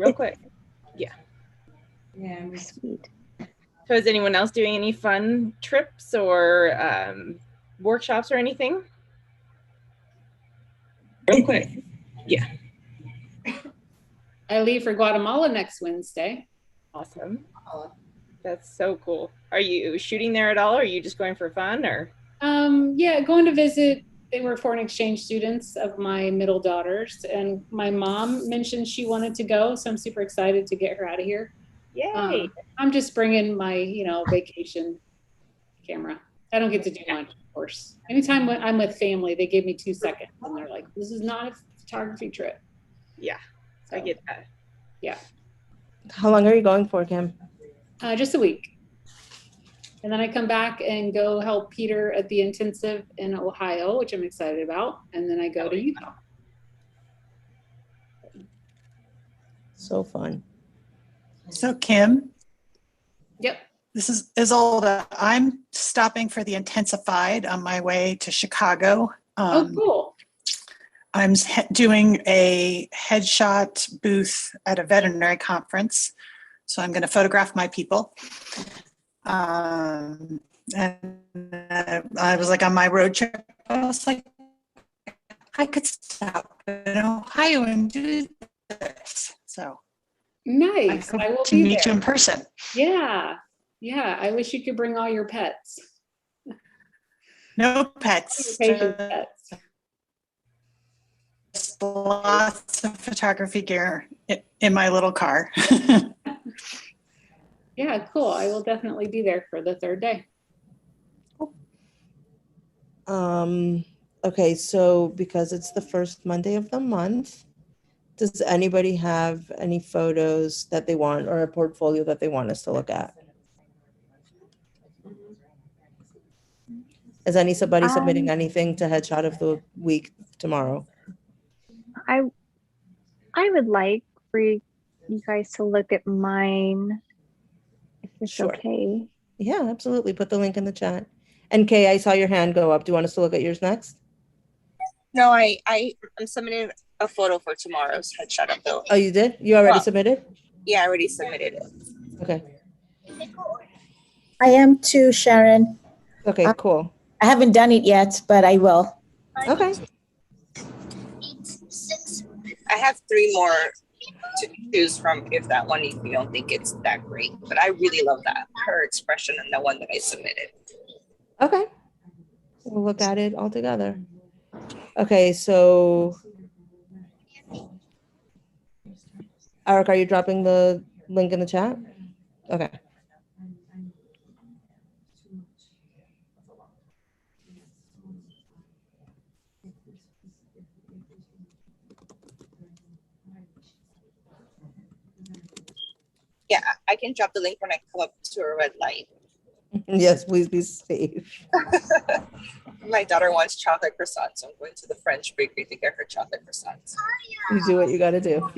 real quick. Yeah. Yeah, sweet. So is anyone else doing any fun trips or workshops or anything? Real quick. Yeah. I leave for Guatemala next Wednesday. Awesome. That's so cool. Are you shooting there at all? Or are you just going for fun or? Yeah, going to visit. They were foreign exchange students of my middle daughters, and my mom mentioned she wanted to go, so I'm super excited to get her out of here. Yay! I'm just bringing my, vacation camera. I don't get to do much, of course. Anytime when I'm with family, they give me 2 seconds, and they're like, "This is not a photography trip." Yeah, so, I get that. Yeah. How long are you going for, Kim? Just a week. And then I come back and go help Peter at the intensive in Ohio, which I'm excited about. And then I go to Utah. So fun. So Kim. Yep. This is Isolda. I'm stopping for the Intensified on my way to Chicago. Oh, cool. I'm doing a headshot booth at a veterinary conference. So I'm going to photograph my people. And I was like on my road trip, I was like, I could stop in Ohio and do this. So nice. I will to be meet there. you in person. Yeah. Yeah. I wish you could bring all your pets. No pets. Pets. Just lots of photography gear in my little car. Yeah, cool. I will definitely be there for the third day. Okay, so because it's the first Monday of the month, does anybody have any photos that they want or a portfolio that they want us to look at? Is anybody submitting anything to Headshot of the Week tomorrow? I would like for you guys to look at mine, if it's okay. Yeah, absolutely. Put the link in the chat. And Kay, I saw your hand go up. Do you want us to look at yours next? No, I'm submitting a photo for tomorrow's Headshot of the Week. Oh, you did? You already submitted? Yeah, I already submitted it. Okay. I am too, Sharon. Okay, cool. I haven't done it yet, but I will. Okay. I have 3 more to choose from if that one you don't think it's that great. But I really love that, her expression and the one that I submitted. Okay. We'll look at it all together. Okay, so Eric, are you dropping the link in the chat? Okay. Yeah, I can drop the link when I come up to a red light. Yes, please be safe. My daughter wants chocolate croissants, so I'm going to the French bakery to get her chocolate croissants. You do what you got to do.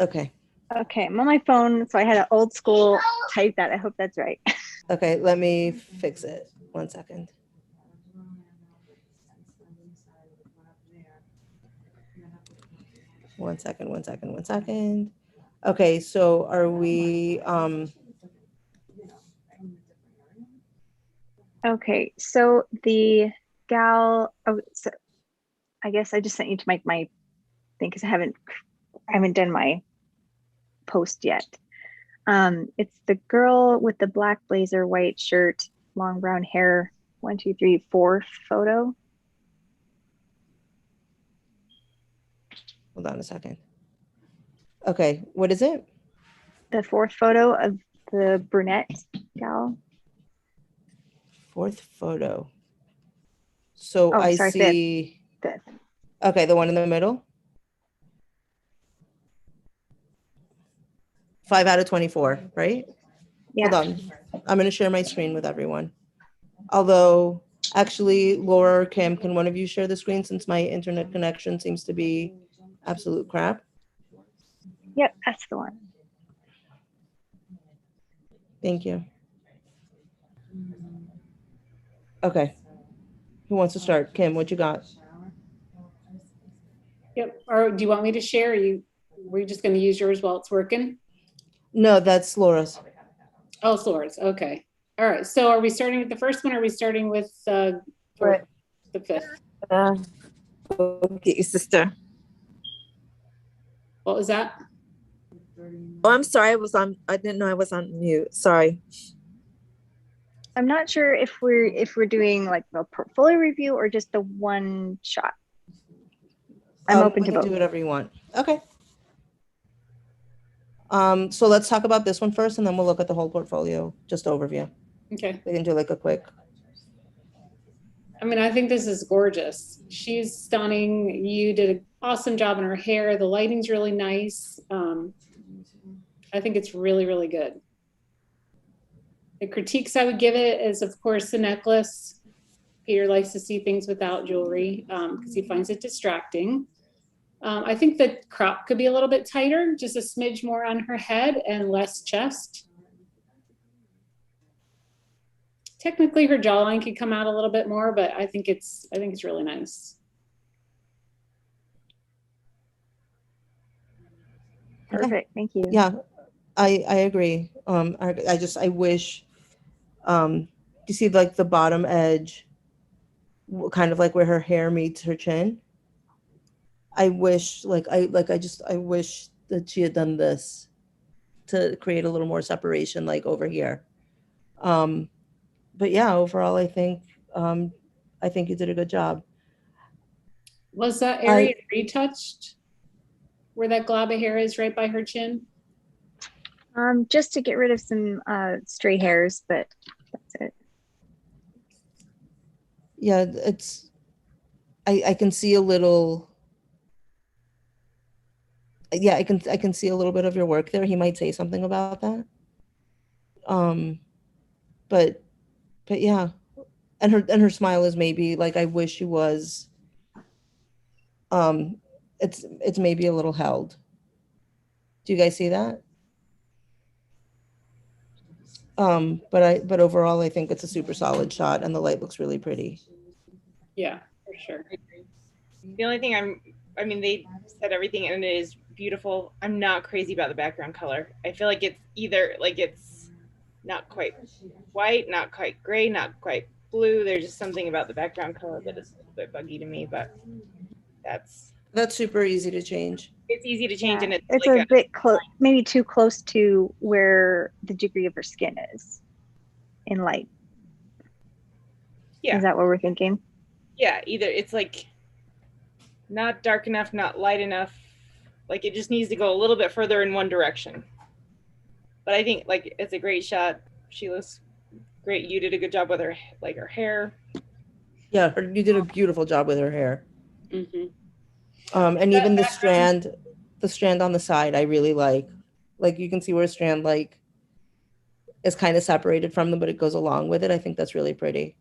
Okay. Okay, I'm on my phone, so I had an old school type that. I hope that's right. Okay, let me fix it. 1 second. One second. Okay, so are we Okay, so the gal, so I guess I just sent you to my thing because I haven't done my post yet. It's the girl with the black blazer, white shirt, long brown hair, 1, 2, 3, 4 photo. Hold on a second. Okay, what is it? The 4th photo of the brunette gal. 4th photo. So Oh, I sorry, see. 5th. Okay, the one in the middle. 5 out of 24, right? Yeah. Hold on. I'm going to share my screen with everyone. Although, actually, Laura or Kim, can one of you share the screen since my internet connection seems to be absolute crap? Yep, that's the one. Thank you. Okay. Who wants to start? Kim, what you got? Yep. Or do you want me to share? We're just going to use yours while it's working? No, that's Laura's. Oh, it's Laura's. Okay. All right. So are we starting with the first one? Or are we starting with Right. the fifth? Okay, sister. What was that? Oh, I'm sorry. I didn't know I was on mute. Sorry. I'm not sure if we're doing like a portfolio review or just the one shot. I'm open We to can both. do whatever you want. Okay. So let's talk about this one first, and then we'll look at the whole portfolio, just overview. Okay. We can do like a quick. I mean, I think this is gorgeous. She's stunning. You did an awesome job in her hair. The lighting's really nice. I think it's really, really good. The critiques I would give it is, of course, the necklace. Peter likes to see things without jewelry because he finds it distracting. I think the crop could be a little bit tighter, just a smidge more on her head and less chest. Technically, her jawline could come out a little bit more, but I think it's really nice. Perfect. Thank you. Yeah, I agree. I wish, you see like the bottom edge, kind of like where her hair meets her chin. I wish I wish that she had done this to create a little more separation like over here. But yeah, overall, I think you did a good job. Was that area retouched where that glob of hair is right by her chin? Just to get rid of some stray hairs, but that's it. Yeah, I can see a little. Yeah, I can see a little bit of your work there. He might say something about that. But yeah, and her smile is maybe like I wish she was. It's maybe a little held. Do you guys see that? But overall, I think it's a super solid shot, and the light looks really pretty. Yeah, for sure. The only thing I mean, they said everything and it is beautiful. I'm not crazy about the background color. I feel like it's either like it's not quite white, not quite gray, not quite blue. There's just something about the background color that is a little bit buggy to me, but that's super easy to change. It's easy to change, and It's like a bit close, maybe too close to where the degree of her skin is in light. Yeah. Is that what we're thinking? Yeah, either it's like not dark enough, not light enough. Like it just needs to go a little bit further in one direction. But I think like it's a great shot. She looks great. You did a good job with her hair. Yeah, you did a beautiful job with her hair. Mm-hmm. And even the strand on the side, I really like. Like you can see where a strand like is kind of separated from them, but it goes along with it. I think that's really pretty.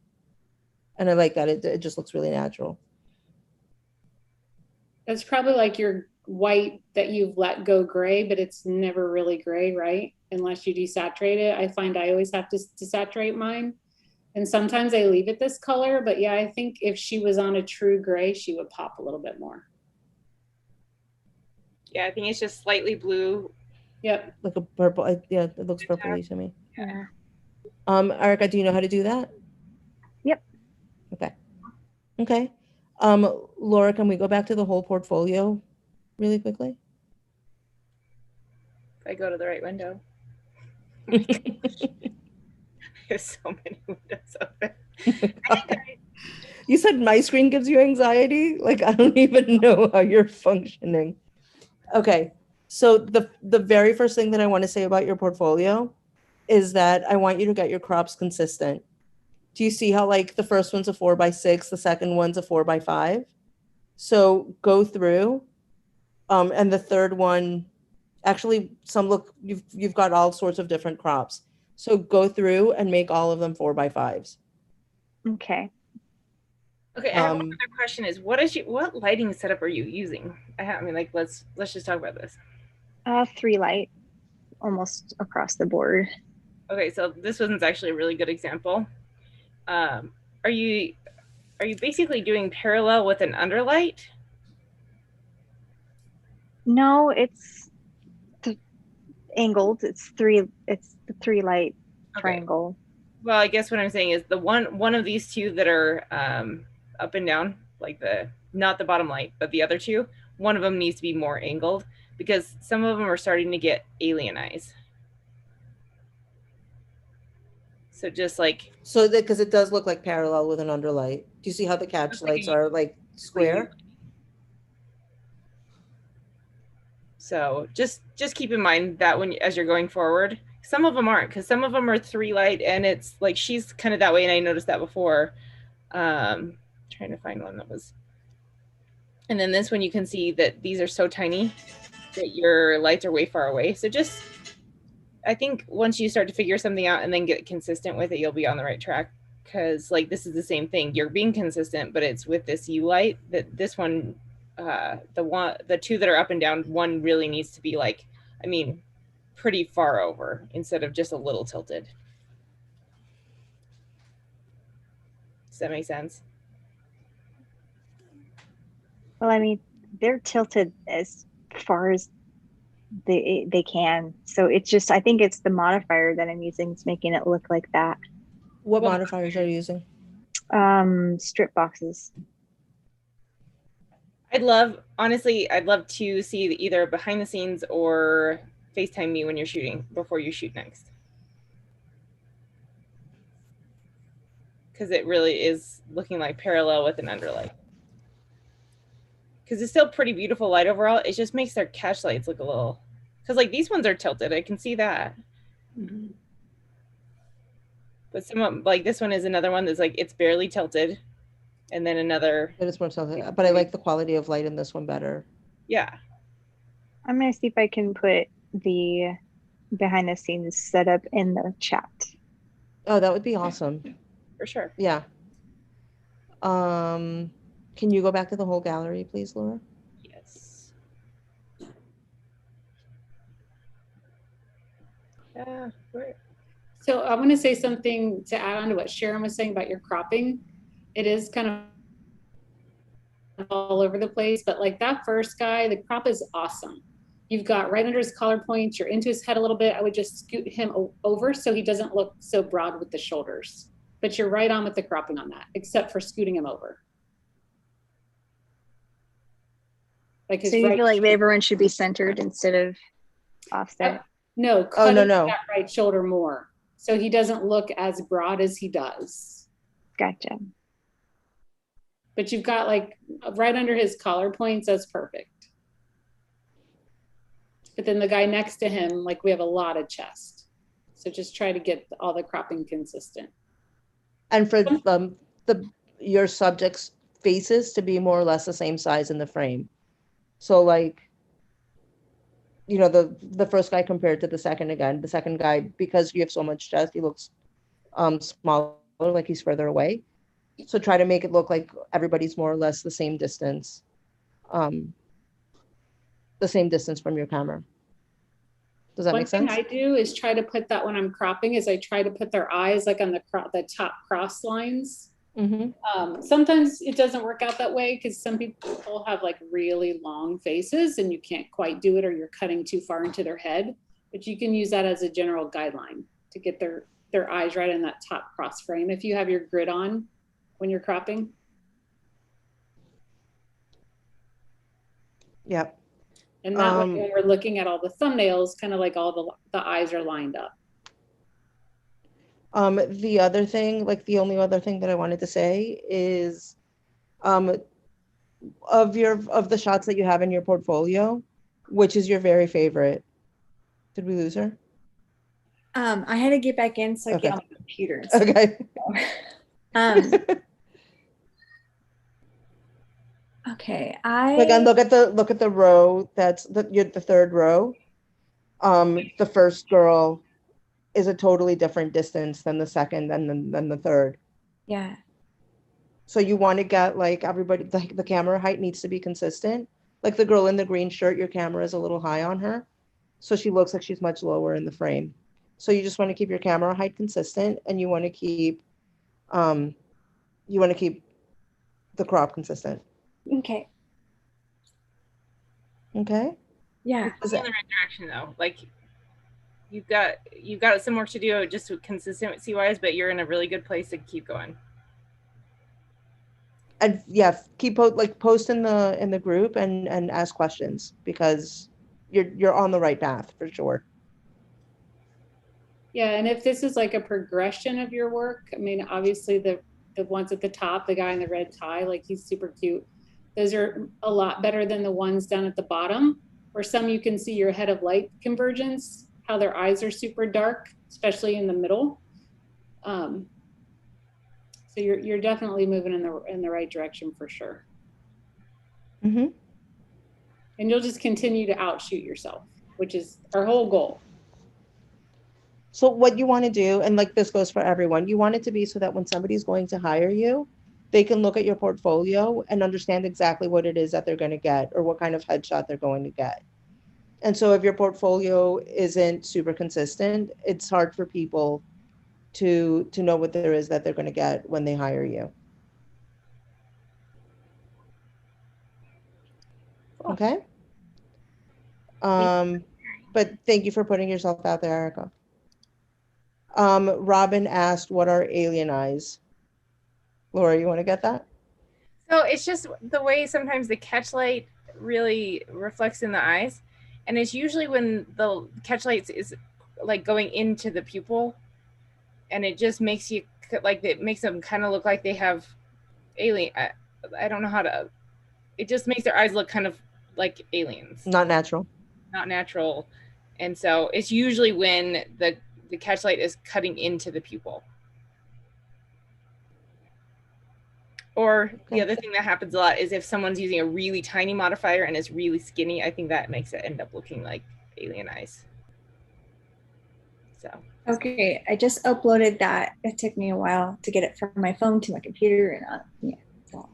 And I like that. It just looks really natural. That's probably like your white that you've let go gray, but it's never really gray, right? Unless you desaturate it. I find I always have to desaturate mine. And sometimes I leave it this color, but yeah, I think if she was on a true gray, she would pop a little bit more. Yeah, I think it's just slightly blue. Yep. Like a purple. Yeah, it looks purpley to me. Yeah. Erica, do you know how to do that? Yep. Okay. Laura, can we go back to the whole portfolio really quickly? If I go to the right window. There's so many windows open. You said my screen gives you anxiety? Like, I don't even know how you're functioning. Okay. So the very first thing that I want to say about your portfolio is that I want you to get your crops consistent. Do you see how like the first one's a 4x6, the second one's a 4x5? So go through, and the third one, actually some look, you've got all sorts of different crops. So go through and make all of them 4x5s. Okay. Okay, I have another question is what lighting setup are you using? I mean, like, let's just talk about this. 3 light, almost across the board. Okay, so this one's actually a really good example. Are you basically doing parallel with an underlight? No, it's angled. It's the three light Okay. triangle. Well, I guess what I'm saying is the one of these two that are up and down, like not the bottom light, but the other two, one of them needs to be more angled because some of them are starting to get alien eyes. So just like So that because it does look like parallel with an underlight. Do you see how the catch Looks like lights a- are like square? so just keep in mind that when as you're going forward, some of them aren't because some of them are 3 light and it's like she's kind of that way and I noticed that before. Trying to find one that was. And then this one you can see that these are so tiny that your lights are way far away. So just I think once you start to figure something out and then get consistent with it, you'll be on the right track. Because like this is the same thing. You're being consistent, but it's with this U light that this one, the two that are up and down, one really needs to be like, I mean, pretty far over instead of just a little tilted. Does that make sense? Well, I mean, they're tilted as far as they can. So it's just I think it's the modifier that I'm using is making it look like that. What modifiers are you using? Strip boxes. I'd love to see either behind the scenes or FaceTime me when you're shooting before you shoot next. Because it really is looking like parallel with an underlight. Because it's still pretty beautiful light overall. It just makes their catch lights look a little, because like these ones are tilted. I can see that. Mhm. But some like this one is another one that's like it's barely tilted. And then another. It is more tilted, but I like the quality of light in this one better. Yeah. I'm gonna see if I can put the behind the scenes setup in the chat. Oh, that would be awesome. For sure. Yeah. Can you go back to the whole gallery, please, Laura? Yes. Yeah. So I want to say something to add on to what Sharon was saying about your cropping. It is kind of all over the place, but like that first guy, the crop is awesome. You've got right under his collar points, you're into his head a little bit. I would just scoot him over so he doesn't look so broad with the shoulders. But you're right on with the cropping on that, except for scooting him over. Like his So you right feel like shoulder. everyone should be centered instead of offset? No, cutting no. that right shoulder more. So he doesn't look as broad as he does. Gotcha. But you've got like right under his collar points, that's perfect. But then the guy next to him, like we have a lot of chest. So just try to get all the cropping consistent. And for your subject's faces to be more or less the same size in the frame. So like, you know, the first guy compared to the second again, the second guy, because you have so much chest, he looks smaller, like he's further away. So try to make it look like everybody's more or less the same distance from your camera. Does that make sense? One thing I do is try to put that when I'm cropping is I try to put their eyes like on the top cross lines. Mm-hmm. Sometimes it doesn't work out that way because some people have like really long faces and you can't quite do it or you're cutting too far into their head. But you can use that as a general guideline to get their eyes right in that top cross frame if you have your grid on when you're cropping. Yep. And that way when we're looking at all the thumbnails, kind of like all the eyes are lined up. The other thing, like the only other thing that I wanted to say is of the shots that you have in your portfolio, which is your very favorite? Did we lose her? I had to get back in so I get on my computer. Okay. Okay, Again, look at the row. That's the third row. The first girl is a totally different distance than the second and then the third. Yeah. So you want to get like everybody, the camera height needs to be consistent. Like the girl in the green shirt, your camera is a little high on her. So she looks like she's much lower in the frame. So you just want to keep your camera height consistent and you want to keep the crop consistent. Okay. Okay. Yeah. It's in the right direction though. Like you've got some work to do just consistency wise, but you're in a really good place to keep going. And yeah, keep post in the group and ask questions, because you're on the right path for sure. Yeah, and if this is like a progression of your work, I mean, obviously the ones at the top, the guy in the red tie, like he's super cute. Those are a lot better than the ones down at the bottom, where some you can see your head of light convergence, how their eyes are super dark, especially in the middle. So you're definitely moving in the right direction for sure. Mm-hmm. And you'll just continue to outshoot yourself, which is our whole goal. So what you want to do, and like this goes for everyone, you want it to be so that when somebody's going to hire you, they can look at your portfolio and understand exactly what it is that they're going to get or what kind of headshot they're going to get. And so if your portfolio isn't super consistent, it's hard for people to know what there is that they're going to get when they hire you. Okay. But thank you for putting yourself out there, Erica. Robin asked, what are alien eyes? Laura, you want to get that? So it's just the way sometimes the catch light really reflects in the eyes. And it's usually when the catch light is like going into the pupil, and it just makes you like, it makes them kind of look like they have alien. I don't know how to, it just makes their eyes look kind of like aliens. Not natural. Not natural. And so it's usually when the catch light is cutting into the pupil. Or the other thing that happens a lot is if someone's using a really tiny modifier and is really skinny, I think that makes it end up looking like alien eyes. So. Okay, I just uploaded that. It took me a while to get it from my phone to my computer, and yeah. So.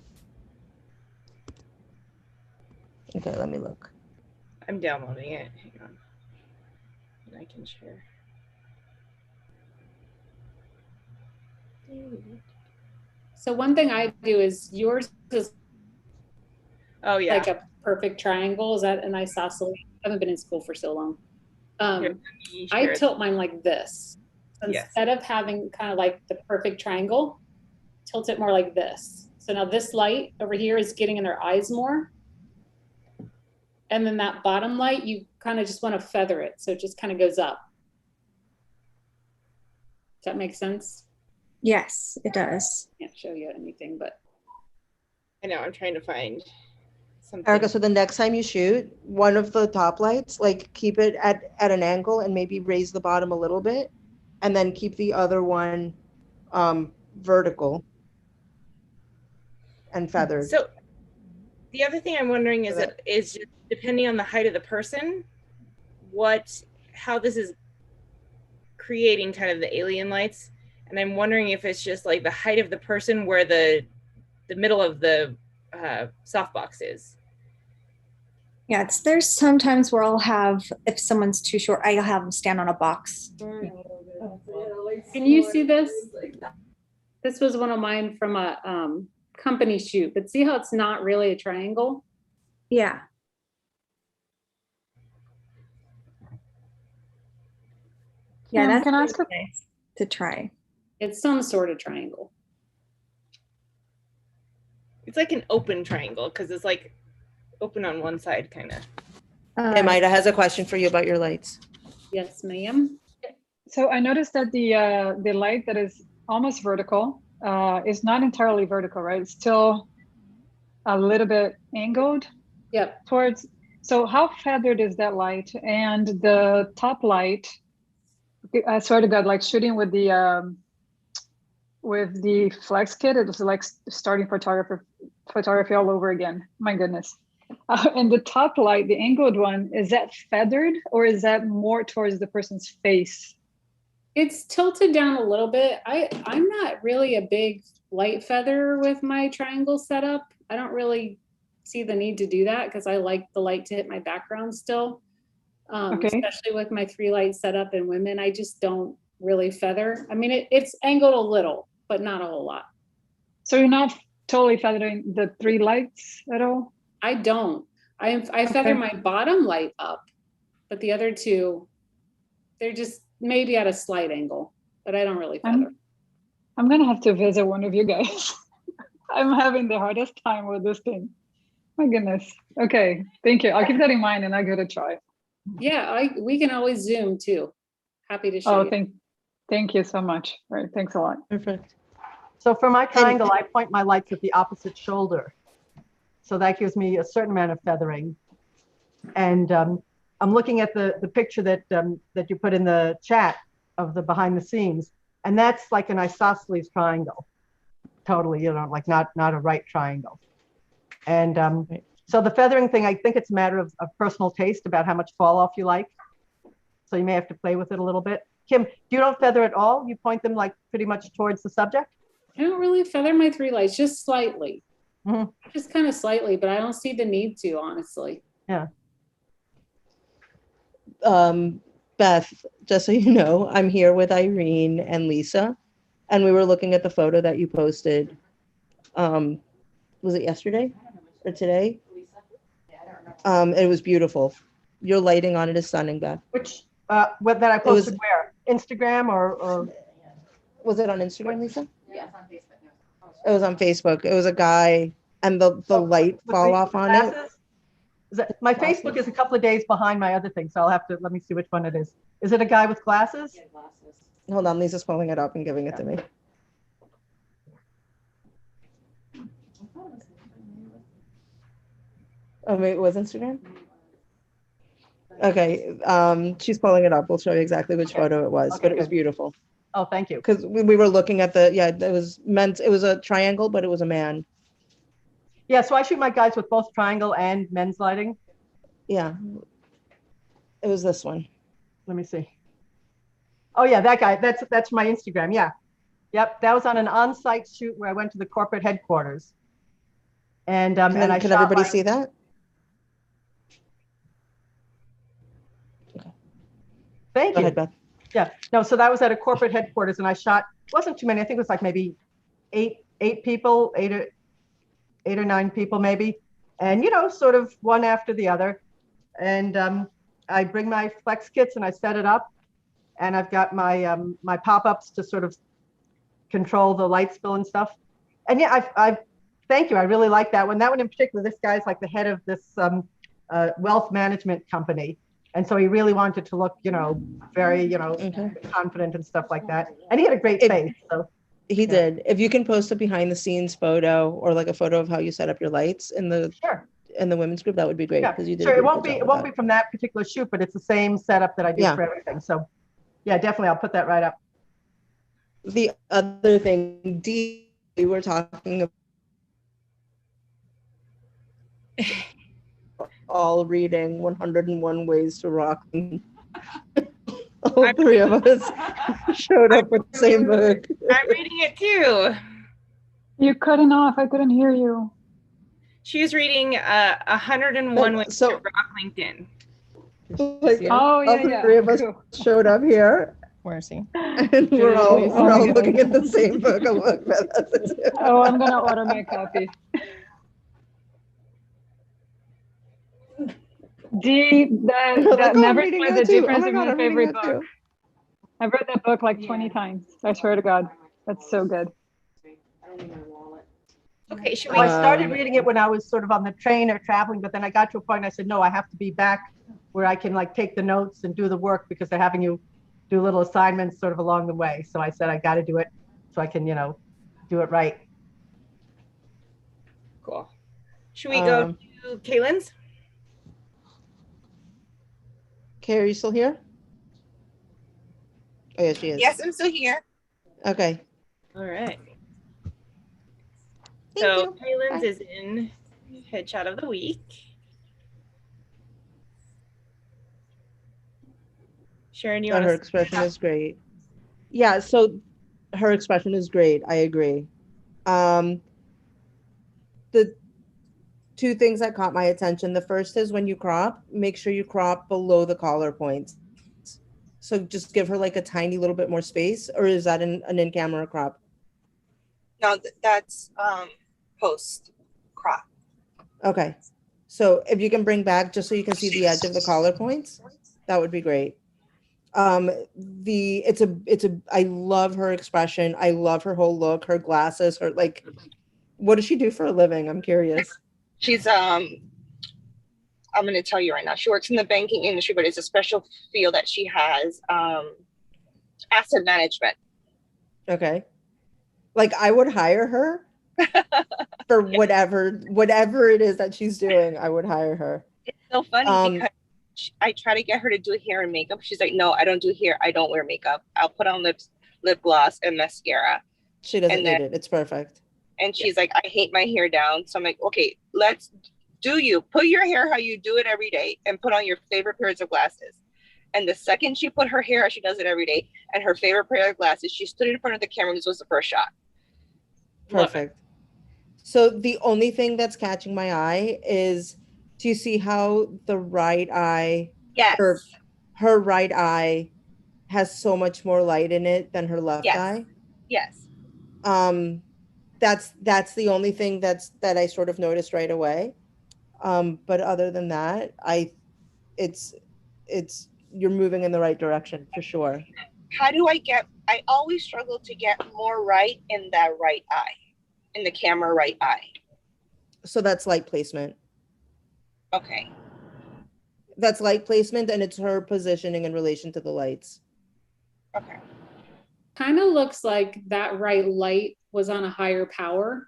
Okay, let me look. I'm downloading it. Hang on. And I can share. So one thing I do is yours is like a perfect triangle. Is that an isosceles? I haven't been in school for so long. I tilt mine like this. So instead of having kind of like the perfect triangle, tilt it more like this. So now this light over here is getting in their eyes more. And then that bottom light, you kind of just want to feather it. So it just kind of goes up. Does that make sense? Yes, it does. Can't show you anything, but I know, I'm trying to find something. Erica, so the next time you shoot, one of the top lights, like keep it at an angle and maybe raise the bottom a little bit, and then keep the other one vertical and feathered. So the other thing I'm wondering is just depending on the height of the person, how this is creating kind of the alien lights. And I'm wondering if it's just like the height of the person where the middle of the softbox is. Yeah, there's sometimes where I'll have, if someone's too short, I'll have them stand on a box. Can you see this? This was one of mine from a company shoot, but see how it's not really a triangle? Yeah. Yeah, that's can I ask nice to try. It's some sort of triangle. It's like an open triangle because it's like open on one side, kind of. Maida has a question for you about your lights. Yes, ma'am. So I noticed that the light that is almost vertical is not entirely vertical, right? It's still a little bit angled. Yep. Towards. So how feathered is that light? And the top light, I swear to God, like shooting with the Flex kit, it was like starting photography all over again. My goodness. And the top light, the angled one, is that feathered or is that more towards the person's face? It's tilted down a little bit. I'm not really a big light feather with my triangle setup. I don't really see the need to do that because I like the light to hit my background still. Especially with my 3 light setup in women, I just don't really feather. I mean, it's angled a little, but not a whole lot. So you're not totally feathering the 3 lights at all? I don't. I feather my bottom light up, but the other two, they're just maybe at a slight angle, but I don't really feather. I'm gonna have to visit one of you guys. I'm having the hardest time with this thing. My goodness. Okay, thank you. I'll keep that in mind and I'll give it a try. Yeah, we can always Zoom too. Happy to show Oh, you. thank you so much. All right, thanks a lot. Perfect. So for my triangle, I point my lights at the opposite shoulder. So that gives me a certain amount of feathering. And I'm looking at the picture that you put in the chat of the behind the scenes. And that's like an isosceles triangle. Totally, like not a right triangle. And so the feathering thing, I think it's a matter of personal taste about how much fall off you like. So you may have to play with it a little bit. Kim, you don't feather at all? You point them like pretty much towards the subject? I don't really feather my 3 lights, just slightly. Just kind of slightly, but I don't see the need to, honestly. Yeah. Beth, just so you know, I'm here with Irene and Lisa, and we were looking at the photo that you posted. Was it yesterday or today? It was beautiful. Your lighting on it is stunning, Beth. Which what that I posted where? Instagram or was it on Instagram, Lisa? Yeah, it's on Facebook. It was on Facebook. It was a guy, and the light fall off on it. My Facebook is a couple of days behind my other thing, so I'll have to let me see which one it is. Is it a guy with glasses? Yeah, glasses. Hold on, Lisa's pulling it up and giving it to me. Oh, wait, it was Instagram? Okay, she's pulling it up. We'll show you exactly which photo it was, but it was beautiful. Oh, thank you. Because we were looking at it was meant, it was a triangle, but it was a man. Yeah, so I shoot my guys with both triangle and men's lighting. Yeah, it was this one. Let me see. Oh yeah, that guy, that's my Instagram, yeah. Yep, that was on an on-site shoot where I went to the corporate headquarters. And Can everybody see that? Thank you. Go ahead, Beth. Yeah, no, so that was at a corporate headquarters and I shot, wasn't too many, I think it was like maybe eight people, eight or nine people maybe. And, sort of one after the other. And I bring my flex kits and I set it up. And I've got my my pop-ups to sort of control the light spill and stuff. And yeah, I thank you. I really like that one. That one in particular, this guy's like the head of this wealth management company. And so he really wanted to look, very, confident and stuff like that. And he had a great face. So he did. If you can post a behind the scenes photo or like a photo of how you set up your lights in the women's group, that would be great. Because you did. Sure, it won't be from that particular shoot, but it's the same setup that I do for everything. So yeah, definitely I'll put that right up. The other thing, Dee, we were talking about all reading 101 Ways to Rock. All three of us showed up with the same book. I'm reading it too. You're cutting off. I couldn't hear you. She was reading 101 Ways to Rock LinkedIn. Like, all three of us showed up here. Where is he? And we're all looking at the same book. Oh, I'm gonna order my copy. Never Explain the Difference in My Favorite Book. I've read that book like 20 times. I swear to God, that's so good. Okay, should we? I started reading it when I was sort of on the train or traveling, but then I got to a point and I said, no, I have to be back where I can like take the notes and do the work because they're having you do little assignments sort of along the way. So I said, I got to do it so I can, do it right. Cool. Should we go to Kaylin's? Kay, are you still here? Oh, yeah, she is. Yes, I'm still here. Okay. All right. So Kaylin's is in Headshot of the Week. Sharon, you want to? Her expression is great. Yeah, so her expression is great. I agree. The two things that caught my attention. The first is when you crop, make sure you crop below the collar points. So just give her like a tiny little bit more space, or is that an in-camera crop? No, that's post crop. Okay. So if you can bring back just so you can see the edge of the collar points, that would be great. I love her expression. I love her whole look, her glasses, her like, what does she do for a living? I'm curious. She's I'm going to tell you right now. She works in the banking industry, but it's a special field that she has, asset management. Okay. Like I would hire her for whatever it is that she's doing. I would hire her. It's so funny because I try to get her to do hair and makeup. She's like, no, I don't do hair. I don't wear makeup. I'll put on lip gloss and mascara. She doesn't need it. It's perfect. And she's like, I hate my hair down. So I'm like, okay, put your hair how you do it every day and put on your favorite pairs of glasses. And the second she put her hair, she does it every day, and her favorite pair of glasses, she stood in front of the camera and this was the first shot. Perfect. So the only thing that's catching my eye is, do you see how the right eye, yes, her right eye has so much more light in it than her left eye? Yes. That's the only thing that I sort of noticed right away. But other than that, it's you're moving in the right direction for sure. How do I always struggle to get more right in that right eye, in the camera right eye. So that's light placement. Okay. That's light placement, and it's her positioning in relation to the lights. Okay. Kind of looks like that right light was on a higher power,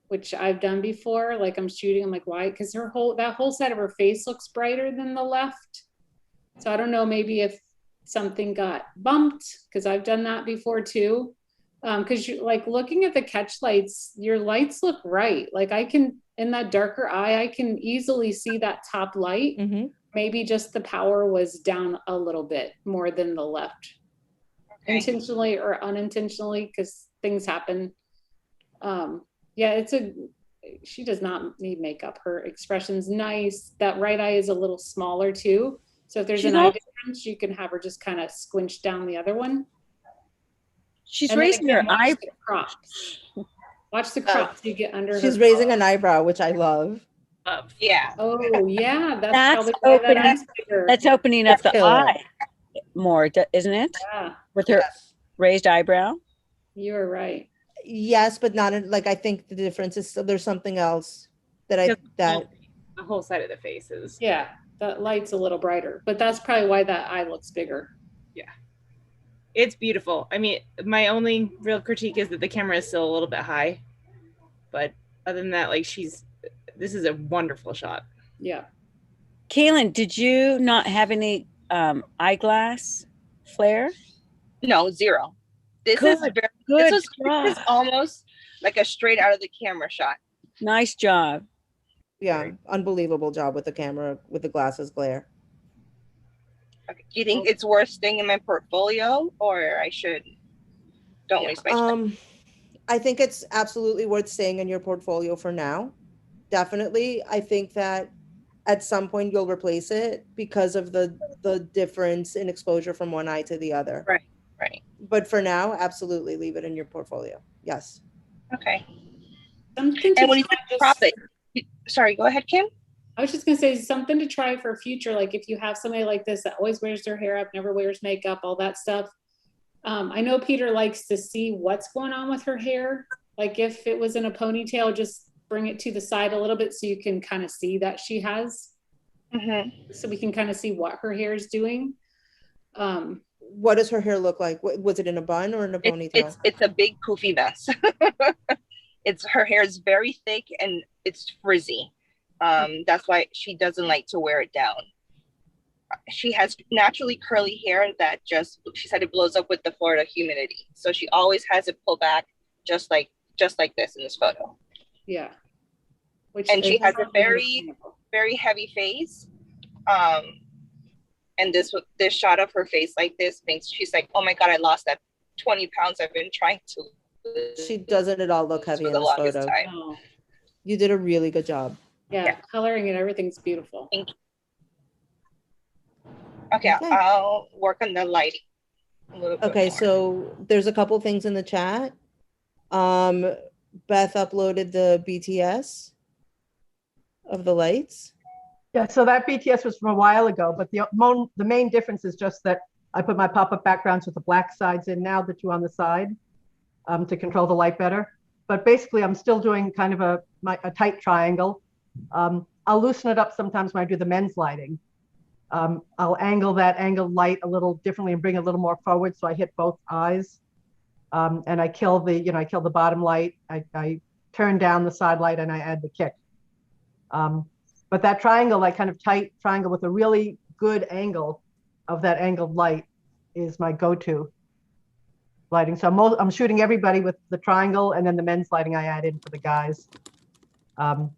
which I've done before. Like I'm shooting, I'm like, why? Because that whole side of her face looks brighter than the left. So I don't know, maybe if something got bumped, because I've done that before too. Because you like looking at the catch lights, your lights look right. Like I can, in that darker eye, I can easily see that top light. Mm-hmm. Maybe just the power was down a little bit more than the left. Okay. Intentionally or unintentionally, because things happen. Yeah, she does not need makeup. Her expression's nice. That right eye is a little smaller too. So if there's an eye difference, you can have her just kind of squinch down the other one. She's raising her eye. Watch the crop so you get under. She's raising an eyebrow, which I love. Yeah. Oh yeah, that's opening up the eye more, isn't it? Yeah. With her raised eyebrow. You're right. Yes, but not like I think the difference is there's something else that the whole side of the face is. Yeah, that light's a little brighter, but that's probably why that eye looks bigger. Yeah. It's beautiful. I mean, my only real critique is that the camera is still a little bit high, but other than that, like this is a wonderful shot. Yeah. Kaylin, did you not have any eyeglass flare? No, zero. This is almost like a straight out of the camera shot. Nice job. Yeah, unbelievable job with the camera, with the glasses glare. Okay. Do you think it's worth staying in my portfolio, or I don't waste my time? I think it's absolutely worth staying in your portfolio for now. Definitely. I think that at some point you'll replace it because of the difference in exposure from one eye to the other. Right. But for now, absolutely leave it in your portfolio. Yes. Okay. And when you crop it, sorry, go ahead, Kim. I was just gonna say something to try for future. Like if you have somebody like this that always wears their hair up, never wears makeup, all that stuff. I know Peter likes to see what's going on with her hair. Like if it was in a ponytail, just bring it to the side a little bit so you can kind of see that she has. Mm-hmm. So we can kind of see what her hair is doing. What does her hair look like? Was it in a bun or in a ponytail? It's a big poofy mess. Her hair is very thick and it's frizzy. That's why she doesn't like to wear it down. She has naturally curly hair that she said it blows up with the Florida humidity. So she always has it pulled back just like this in this photo. Yeah. And she has a very, very heavy face. And this shot of her face like this makes she's like, oh my God, I lost that 20 pounds I've been trying to lose. She doesn't at all look heavy in this photo. No. You did a really good job. Yeah, coloring and everything's beautiful. Thank you. Okay, I'll work on the lighting a little bit more. So there's a couple things in the chat. Beth uploaded the BTS. of the lights? Yeah, so that BTS was from a while ago, but the main difference is just that I put my pop-up backgrounds with the black sides in now, the two on the side, to control the light better. But basically, I'm still doing kind of a tight triangle. I'll loosen it up sometimes when I do the men's lighting. I'll angle that angled light a little differently and bring it a little more forward so I hit both eyes. And I kill the bottom light. I turn down the side light and I add the kick. But that triangle, like kind of tight triangle with a really good angle of that angled light, is my go-to lighting. So I'm shooting everybody with the triangle, and then the men's lighting I add in for the guys. And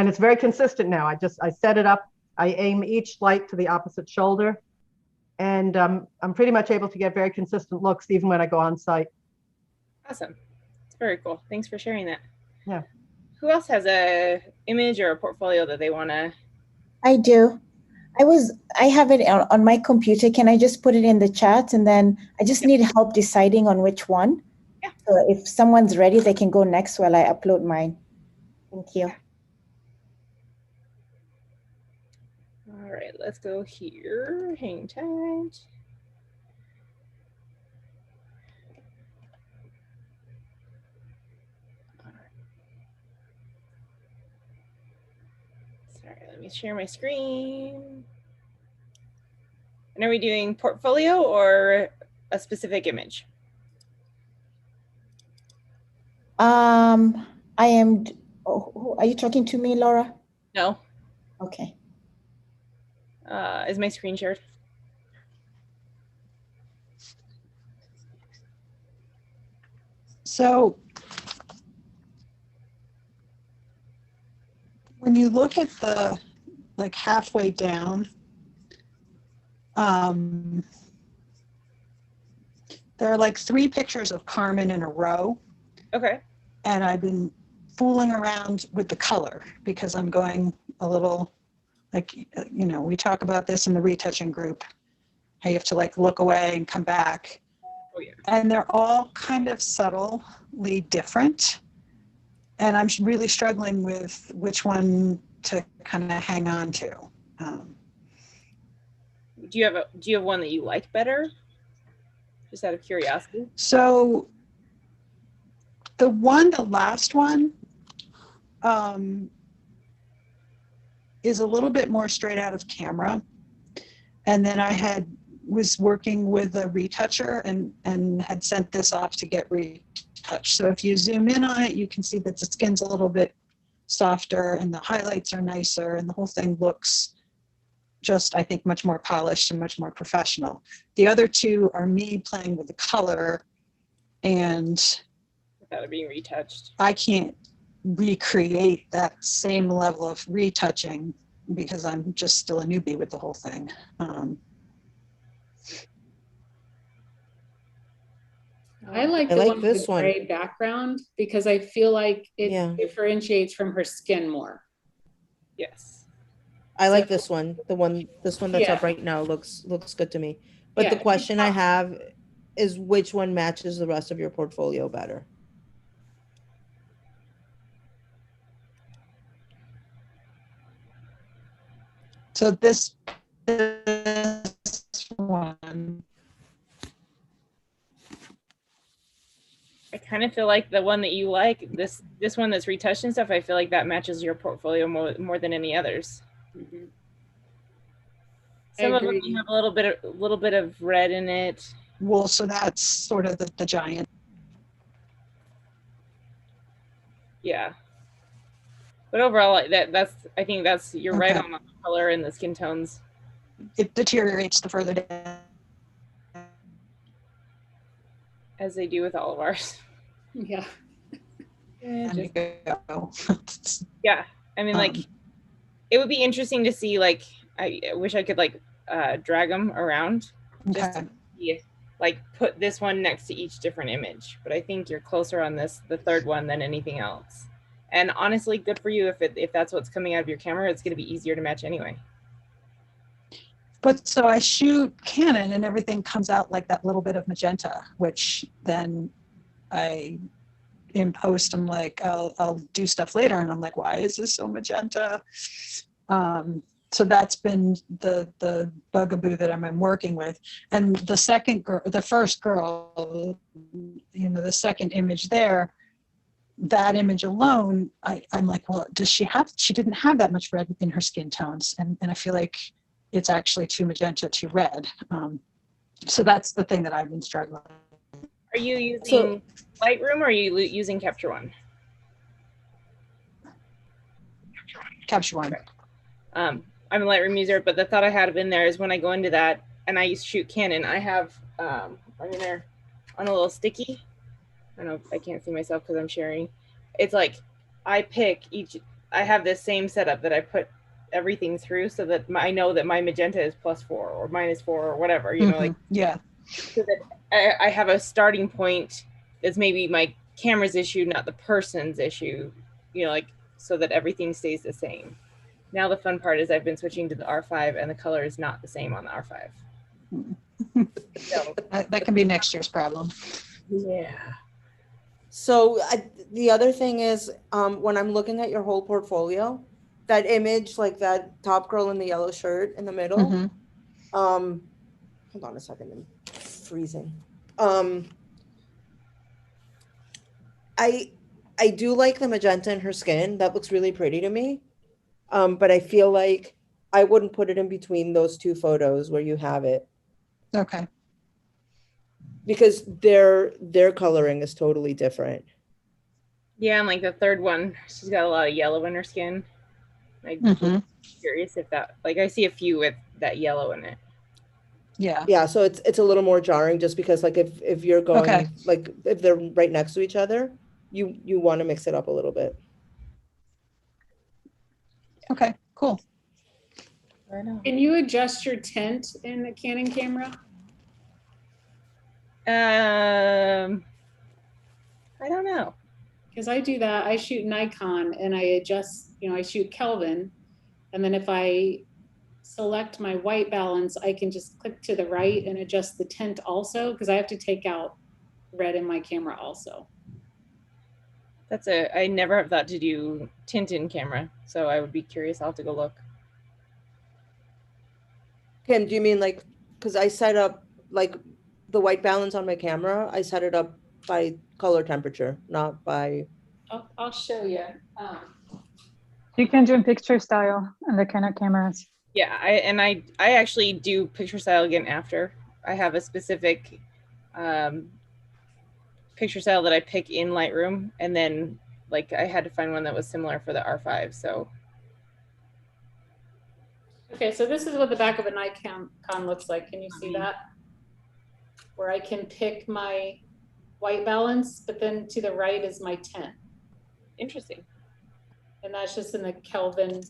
it's very consistent now. I set it up. I aim each light to the opposite shoulder, and I'm pretty much able to get very consistent looks even when I go on site. Awesome. It's very cool. Thanks for sharing that. Yeah. Who else has a image or a portfolio that they want to? I do. I have it on my computer. Can I just put it in the chat? And then I just need help deciding on which one. Yeah. So if someone's ready, they can go next while I upload mine. Thank you. All right, let's go here. Hang tight. Sorry, let me share my screen. And are we doing portfolio or a specific image? I am. Oh, are you talking to me, Laura? No. Okay. Is my screen shared? So when you look at the like halfway down, there are like 3 pictures of Carmen in a row. Okay. And I've been fooling around with the color because I'm going a little, like, you know, we talk about this in the retouching group. How you have to like look away and come back. Oh, yeah. And they're all kind of subtly different. And I'm really struggling with which one to kind of hang on to. Do you have one that you like better? Just out of curiosity. So the last one is a little bit more straight out of camera. And then I was working with a retoucher and had sent this off to get retouched. So if you zoom in on it, you can see that the skin's a little bit softer and the highlights are nicer and the whole thing looks just, I think, much more polished and much more professional. The other 2 are me playing with the color, and without it being retouched. I can't recreate that same level of retouching because I'm just still a newbie with the whole thing. I like the one with the gray background because I feel like it differentiates from her skin more. Yes. I like this one. This one that's up right now looks good to me. But the question I have is which one matches the rest of your portfolio better? So this one. I kind of feel like the one that you like, this one that's retouched and stuff, I feel like that matches your portfolio more than any others. Mm-hmm. Some of them you have a little bit of red in it. Well, so that's sort of the giant. Yeah. But overall, I think you're right on the color and the skin tones. It deteriorates the further down. As they do with all of ours. Yeah. Yeah. I mean, like, it would be interesting to see, like, I wish I could, like, drag them around. Just to see, like, put this one next to each different image. But I think you're closer on the 3rd one than anything else. And honestly, good for you. If that's what's coming out of your camera, it's going to be easier to match anyway. But so I shoot Canon and everything comes out like that little bit of magenta, which then I in post, I'm like, I'll do stuff later, and I'm like, why is this so magenta? So that's been the bugaboo that I'm working with. And the second girl, the first girl, the second image there, that image alone, I'm like, well, she didn't have that much red in her skin tones. And I feel like it's actually too magenta, too red. So that's the thing that I've been struggling with. Are you using Lightroom or are you using Capture One? Capture One. I'm a Lightroom user, but the thought I had in there is when I go into that and I used to shoot Canon, I have I'm in there on a little sticky. I don't know if I can't see myself because I'm sharing. It's like I have this same setup that I put everything through so that I know that my magenta is +4 or -4 or whatever, yeah. So that I have a starting point that's maybe my camera's issue, not the person's issue, so that everything stays the same. Now the fun part is I've been switching to the R5 and the color is not the same on the R5. So that can be next year's problem. Yeah. So the other thing is when I'm looking at your whole portfolio, that image, like that top girl in the yellow shirt in the middle, hold on a second, I'm freezing. I do like the magenta in her skin. That looks really pretty to me. But I feel like I wouldn't put it in between those two photos where you have it. Okay. Because their coloring is totally different. Yeah, and like the third one, she's got a lot of yellow in her skin. I'm curious if that, I see a few with that yellow in it. Yeah. Yeah, so it's a little more jarring just because if you're going, if they're right next to each other, you want to mix it up a little bit. Okay, cool. Can you adjust your tint in the Canon camera? I don't know. Because I do that. I shoot Nikon and I adjust, I shoot Kelvin. And then if I select my white balance, I can just click to the right and adjust the tint also, because I have to take out red in my camera also. I never have thought to do tint in camera, so I would be curious. I'll have to go look. Kim, do you mean because I set up the white balance on my camera, I set it up by color temperature, not by. I'll show you. You can do picture style on the Canon cameras. Yeah, I actually do picture style again after. I have a specific picture style that I pick in Lightroom, and then I had to find one that was similar for the R5. So. Okay, so this is what the back of a Nikon looks like. Can you see that? Where I can pick my white balance, but then to the right is my tint. Interesting. And that's just in the Kelvin.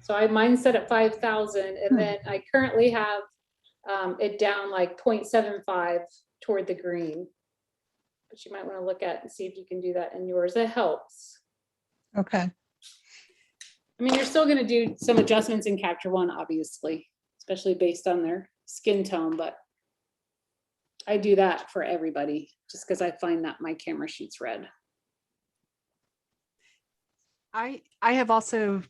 So mine set at 5,000, and then I currently have it down 0.75 toward the green. But you might want to look at and see if you can do that in yours. It helps. Okay. I mean, you're still going to do some adjustments in Capture One, obviously, especially based on their skin tone, but I do that for everybody just because I find that my camera shoots red. I have also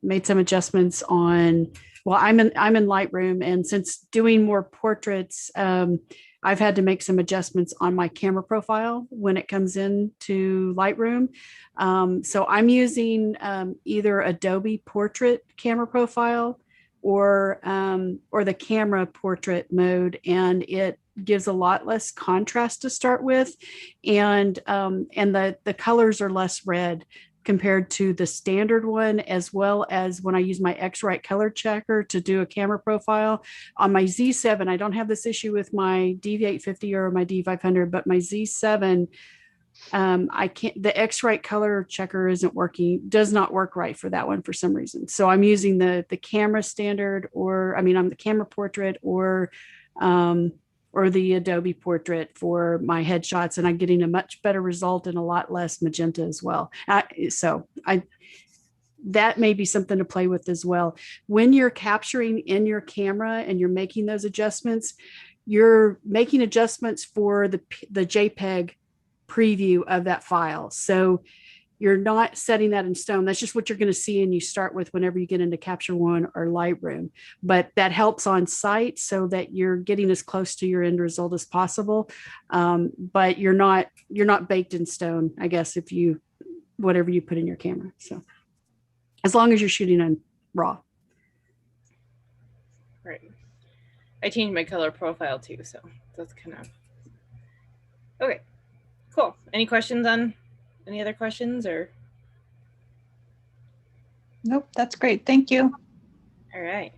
made some adjustments on, I'm in Lightroom, and since doing more portraits, I've had to make some adjustments on my camera profile when it comes into Lightroom. So I'm using either Adobe Portrait camera profile or the camera portrait mode, and it gives a lot less contrast to start with, and the colors are less red compared to the standard one, as well as when I use my X-Rite color checker to do a camera profile. On my Z7, I don't have this issue with my DV850 or my D500, but my Z7, the X-Rite color checker does not work right for that one for some reason. So I'm using the camera standard, I'm the camera portrait or the Adobe Portrait for my headshots, and I'm getting a much better result and a lot less magenta as well. That may be something to play with as well. When you're capturing in your camera and you're making those adjustments, you're making adjustments for the JPEG preview of that file. So you're not setting that in stone. That's just what you're going to see and you start with whenever you get into Capture One or Lightroom. But that helps on site so that you're getting as close to your end result as possible. But you're not baked in stone, I guess, if you whatever you put in your camera. So as long as you're shooting on RAW. Right. I changed my color profile too, so that's kind of okay. Cool. Any questions on any other questions or? Nope, that's great. Thank you. All right.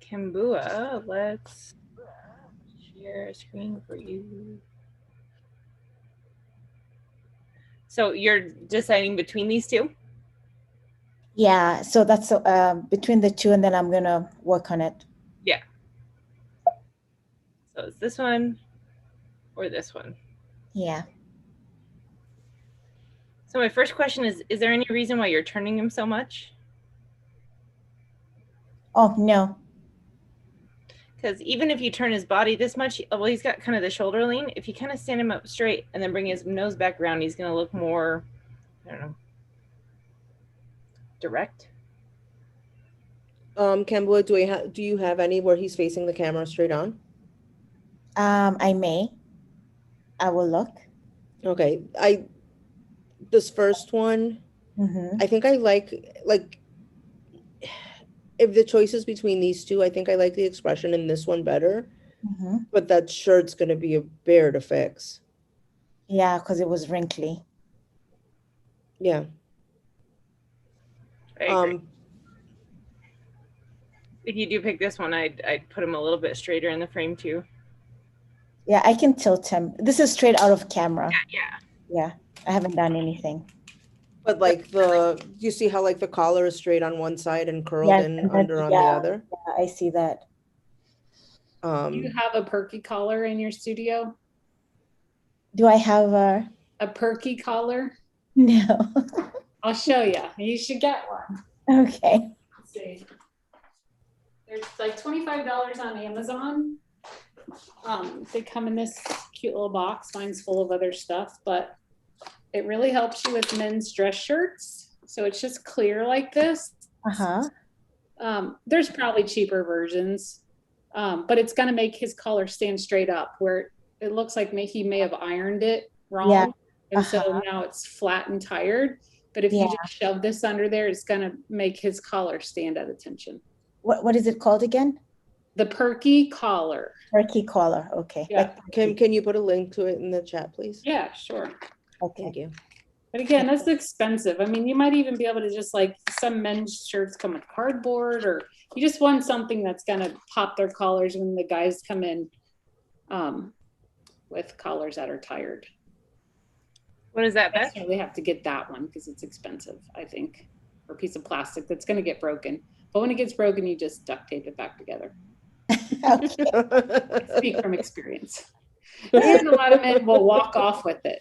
Kambua, let's share a screen for you. So you're deciding between these two? Yeah, so that's between the two, and then I'm gonna work on it. Yeah. So it's this one or this one? Yeah. So my first question is there any reason why you're turning him so much? Oh, no. Because even if you turn his body this much, well, he's got kind of the shoulder lean. If you kind of stand him up straight and then bring his nose back around, he's going to look more, I don't know, direct. Kambua, do you have any where he's facing the camera straight on? I will look. Okay. This first one, I think I like if the choice is between these two, I think I like the expression in this one better. But that shirt's going to be a bear to fix. Yeah, because it was wrinkly. Yeah. If you do pick this one, I'd put him a little bit straighter in the frame too. Yeah, I can tilt him. This is straight out of camera. Yeah. Yeah, I haven't done anything. But like you see how like the collar is straight on one side and curled in under on the other? Yeah, I see that. Do you have a perky collar in your studio? Do I have a perky collar? No. I'll show you. You should get one. Okay. Let's see. There's like $25 on Amazon. They come in this cute little box. Mine's full of other stuff, but it really helps you with men's dress shirts. So it's just clear like this. There's probably cheaper versions, but it's going to make his collar stand straight up where it looks like he may have ironed it wrong. Yeah. And so now it's flat and tired. But if you just shove this under there, it's going to make his collar stand at attention. What is it called again? The perky collar. Perky collar. Okay. Yeah. Can you put a link to it in the chat, please? Yeah, sure. Okay. Thank you. But again, that's expensive. I mean, you might even be able to just like some men's shirts come with cardboard, or you just want something that's going to pop their collars when the guys come in with collars that are tired. What is that, Beth? So they have to get that one because it's expensive, I think, for a piece of plastic that's going to get broken. But when it gets broken, you just duct tape it back together. I speak from experience. And a lot of men will walk off with it.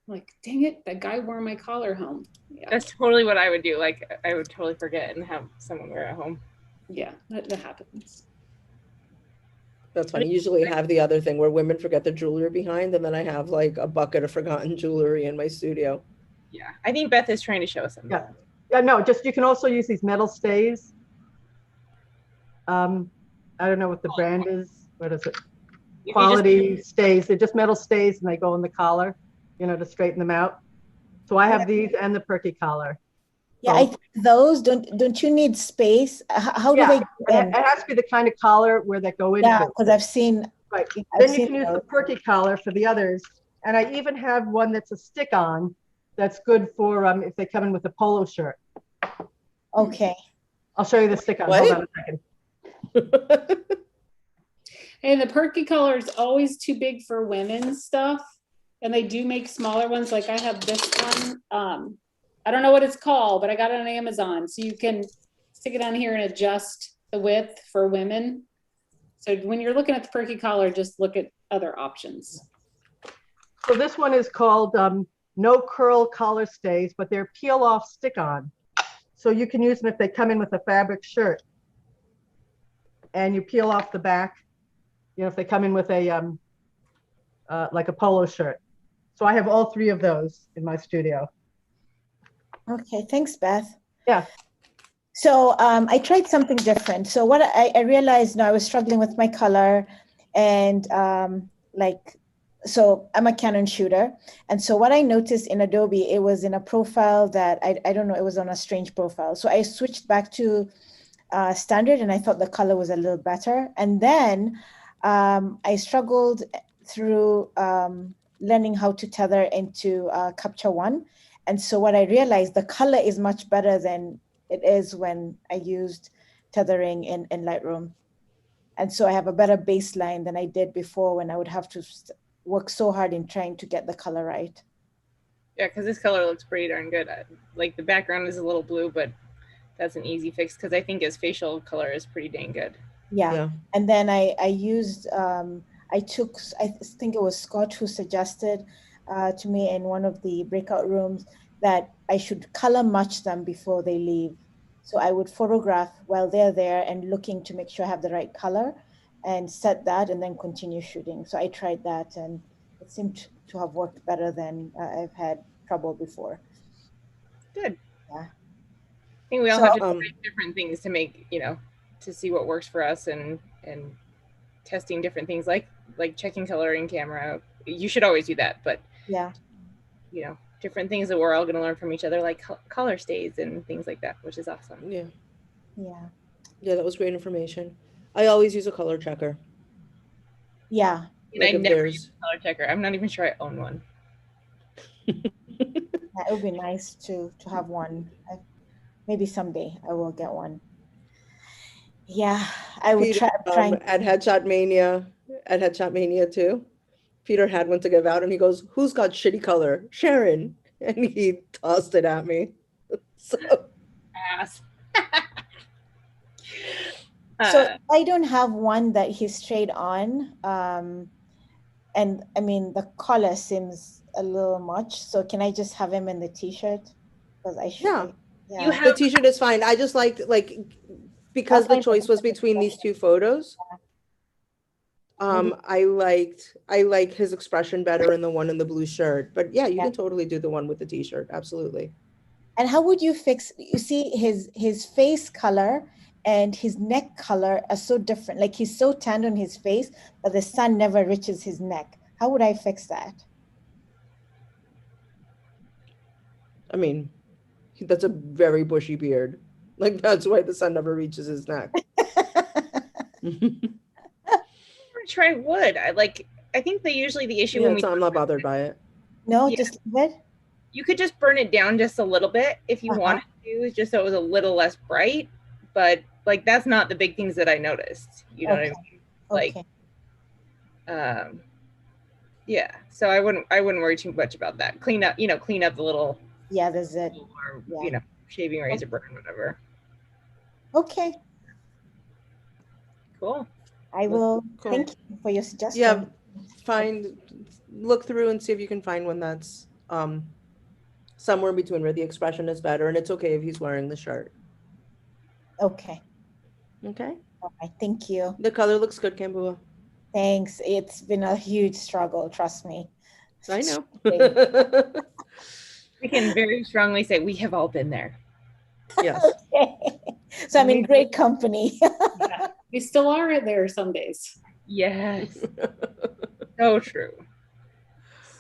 Like, dang it, that guy wore my collar home. Yeah. That's totally what I would do. Like, I would totally forget and have someone wear it at home. Yeah, that happens. That's funny. Usually I have the other thing where women forget their jewelry behind, and then I have like a bucket of forgotten jewelry in my studio. Yeah, I think Beth is trying to show us something. Yeah, no, just you can also use these metal stays. I don't know what the brand is. What is it? Quality stays. They're just metal stays, and they go in the collar, to straighten them out. So I have these and the perky collar. Yeah, I think those don't you need space? How do they go in? It has to be the kind of collar where they go in. Yeah, because I've seen. Right. Then you can use the perky collar for the others, and I even have one that's a stick-on. That's good for if they come in with a polo shirt. Okay. I'll show you the stick-on. Hold on a second. And the perky collar is always too big for women's stuff, and they do make smaller ones. Like I have this one. I don't know what it's called, but I got it on Amazon. So you can stick it on here and adjust the width for women. So when you're looking at the perky collar, just look at other options. So this one is called no curl collar stays, but they're peel off stick on. So you can use them if they come in with a fabric shirt. And you peel off the back, if they come in with a like a polo shirt. So I have all three of those in my studio. Okay, thanks, Beth. Yeah. So I tried something different. So what I realized now I was struggling with my color and so I'm a Canon shooter. And so what I noticed in Adobe, it was in a profile that I don't know, it was on a strange profile. So I switched back to standard and I thought the color was a little better. And then I struggled through learning how to tether into Capture One. And so what I realized, the color is much better than it is when I used tethering in Lightroom. And so I have a better baseline than I did before when I would have to work so hard in trying to get the color right. Yeah, because this color looks pretty darn good. Like the background is a little blue, but that's an easy fix because I think his facial color is pretty dang good. Yeah. And then I used, I think it was Scott who suggested to me in one of the breakout rooms that I should color match them before they leave. So I would photograph while they're there and looking to make sure I have the right color and set that and then continue shooting. So I tried that and it seemed to have worked better than I've had trouble before. Good. Yeah. I think we all have to try different things to make, to see what works for us and testing different things like checking color in camera. You should always do that, but yeah, different things that we're all going to learn from each other, like color stays and things like that, which is awesome. Yeah. Yeah, that was great information. I always use a color checker. Yeah. And I never use a color checker. I'm not even sure I own one. It would be nice to have one. Maybe someday I will get one. Yeah, I would Peter, try. At Headshot Mania too. Peter had one to give out and he goes, "Who's got shitty color?" Sharon. And he tossed it at me. So ass. So I don't have one that he's straight on. And I mean, the collar seems a little much. So can I just have him in the t-shirt? Because I should. Yeah. The t-shirt is fine. I just liked because the choice was between these two photos. I like his expression better in the one in the blue shirt. But yeah, you can totally do the one with the t-shirt. Absolutely. And how would you fix, you see his face color and his neck color are so different. Like he's so tanned on his face, but the sun never reaches his neck. How would I fix that? I mean, that's a very bushy beard. Like that's why the sun never reaches his neck. Try wood. I think usually the issue when I'm not bothered by it. No, just wood. You could just burn it down just a little bit if you wanted to, just so it was a little less bright. But that's not the big things that I noticed. You know what I mean? Yeah. So I wouldn't worry too much about that. Clean up the little there's it. Or shaving razor burn, whatever. Okay. Cool. I will. Cool. Thank you for your suggestion. Yeah, look through and see if you can find one that's somewhere between where the expression is better, and it's okay if he's wearing the shirt. Okay. Okay. All right. Thank you. The color looks good, Kambua. Thanks. It's been a huge struggle. Trust me. I know. We can very strongly say we have all been there. Yes. Okay. So I'm in great company. Yeah, we still are there some days. Yes. So true.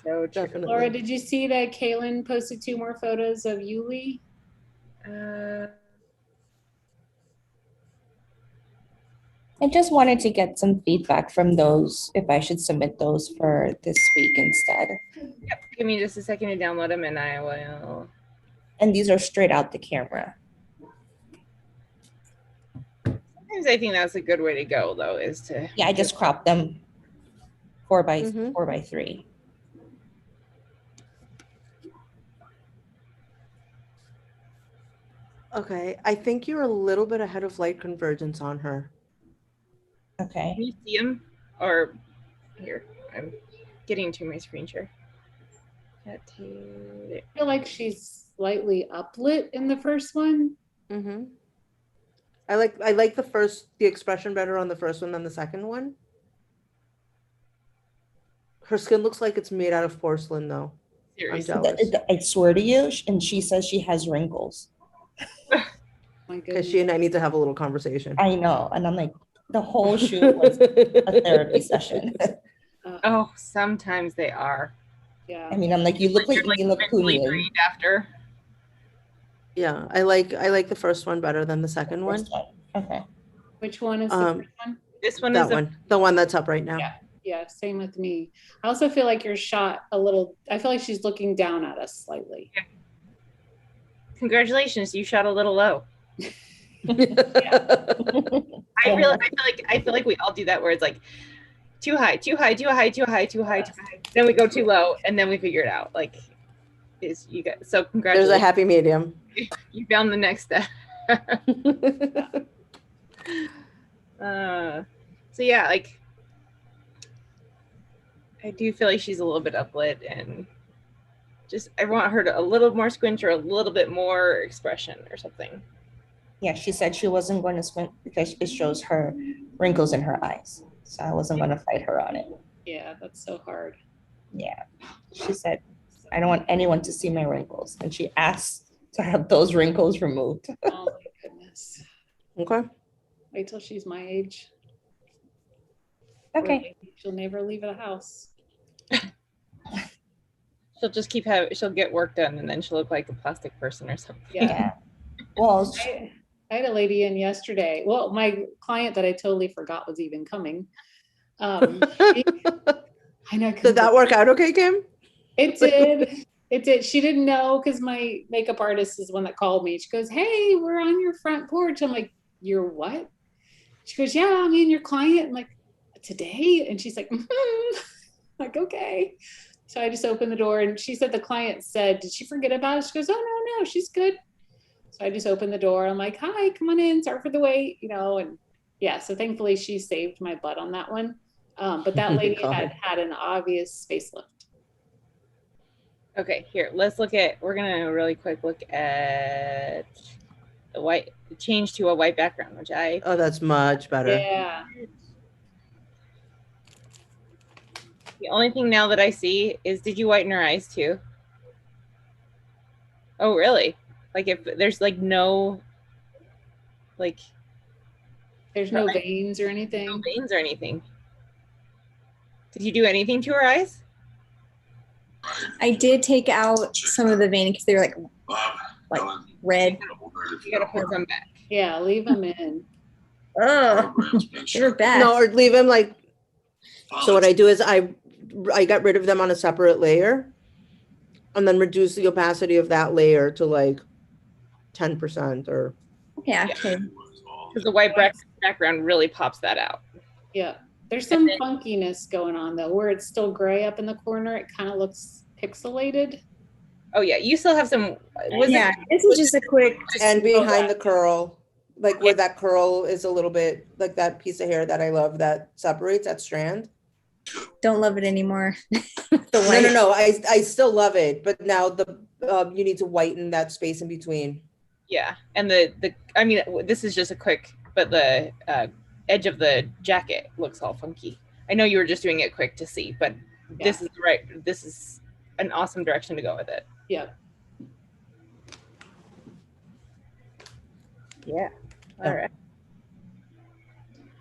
So true. Definitely. Laura, did you see that Kaylin posted 2 more photos of Yuli? I just wanted to get some feedback from those, if I should submit those for this week instead. Yep. Give me just a second to download them and I will. And these are straight out the camera. Sometimes I think that's a good way to go, though, is to. Yeah, I just cropped them 4 by 3. Okay, I think you're a little bit ahead of light convergence on her. Okay. Can you see them? Or here, I'm getting to my screen share. I feel like she's slightly uplit in the first one. Mm-hmm. I like the expression better on the first one than the second one. Her skin looks like it's made out of porcelain, though. I'm jealous. I swear to you, and she says she has wrinkles. Okay, she and I need to have a little conversation. I know, and I'm like, the whole shoot was a therapy session. Oh, sometimes they are. Yeah. I mean, I'm like, you look like you look mentally Korean. drained after. Yeah, I like the first one better than the second one. Okay. Which one is the first one? This one That is one, the one that's up right now. Yeah, same with me. I also feel like you're shot a little, I feel like she's looking down at us slightly. Yeah. Congratulations, you shot a little low. I feel like we all do that where it's like too high, too high, too high, too high, too high, too high. Then we go too low and then we figure it out. Like is you guys so congratulations. There's a happy medium. You found the next step. So yeah, like I do feel like she's a little bit uplit and just I want her to a little more squint or a little bit more expression or something. Yeah, she said she wasn't going to squint because it shows her wrinkles in her eyes. So I wasn't going to fight her on it. Yeah, that's so hard. Yeah. She said, I don't want anyone to see my wrinkles. And she asked to have those wrinkles removed. Oh my goodness. Okay. Wait till she's my age. Okay. She'll never leave the house. She'll just she'll get work done and then she'll look like a plastic person or something. Yeah. Well, I had a lady in yesterday. Well, my client that I totally forgot was even coming. I know. Did that work out okay, Kim? It did. It did. She didn't know because my makeup artist is the one that called me. She goes, "Hey, we're on your front porch." I'm like, "You're what?" She goes, "Yeah, I mean your client." I'm like, "Today?" And she's like, like, okay. So I just opened the door and she said the client said, "Did she forget about it?" She goes, "Oh, no, she's good." So I just opened the door. I'm like, "Hi, come on in. Sorry for the wait," and yeah. So thankfully she saved my butt on that one. But that lady had an obvious facelift. Okay, here, we're gonna really quick look at the change to a white background, which Oh, that's much better. Yeah. The only thing now that I see is, did you whiten her eyes too? Oh, really? Like if there's like no, like. There's no veins or anything? No veins or anything. Did you do anything to her eyes? I did take out some of the vein because they were like red. You gotta put them back. Yeah, leave them in. Oh, they were bad. No, or leave them like. So what I do is I got rid of them on a separate layer, and then reduce the opacity of that layer to like 10% or. Yeah, because the white background really pops that out. Yeah. There's some funkiness going on though, where it's still gray up in the corner. It kind of looks pixelated. Oh yeah, you still have some. This is just a quick. And behind the curl, like where that curl is a little bit like that piece of hair that I love that separates that strand. Don't love it anymore. No. I still love it, but now you need to whiten that space in between. Yeah, and I mean, this is just a quick, but the edge of the jacket looks all funky. I know you were just doing it quick to see, but this is an awesome direction to go with it. Yeah. Yeah. All right.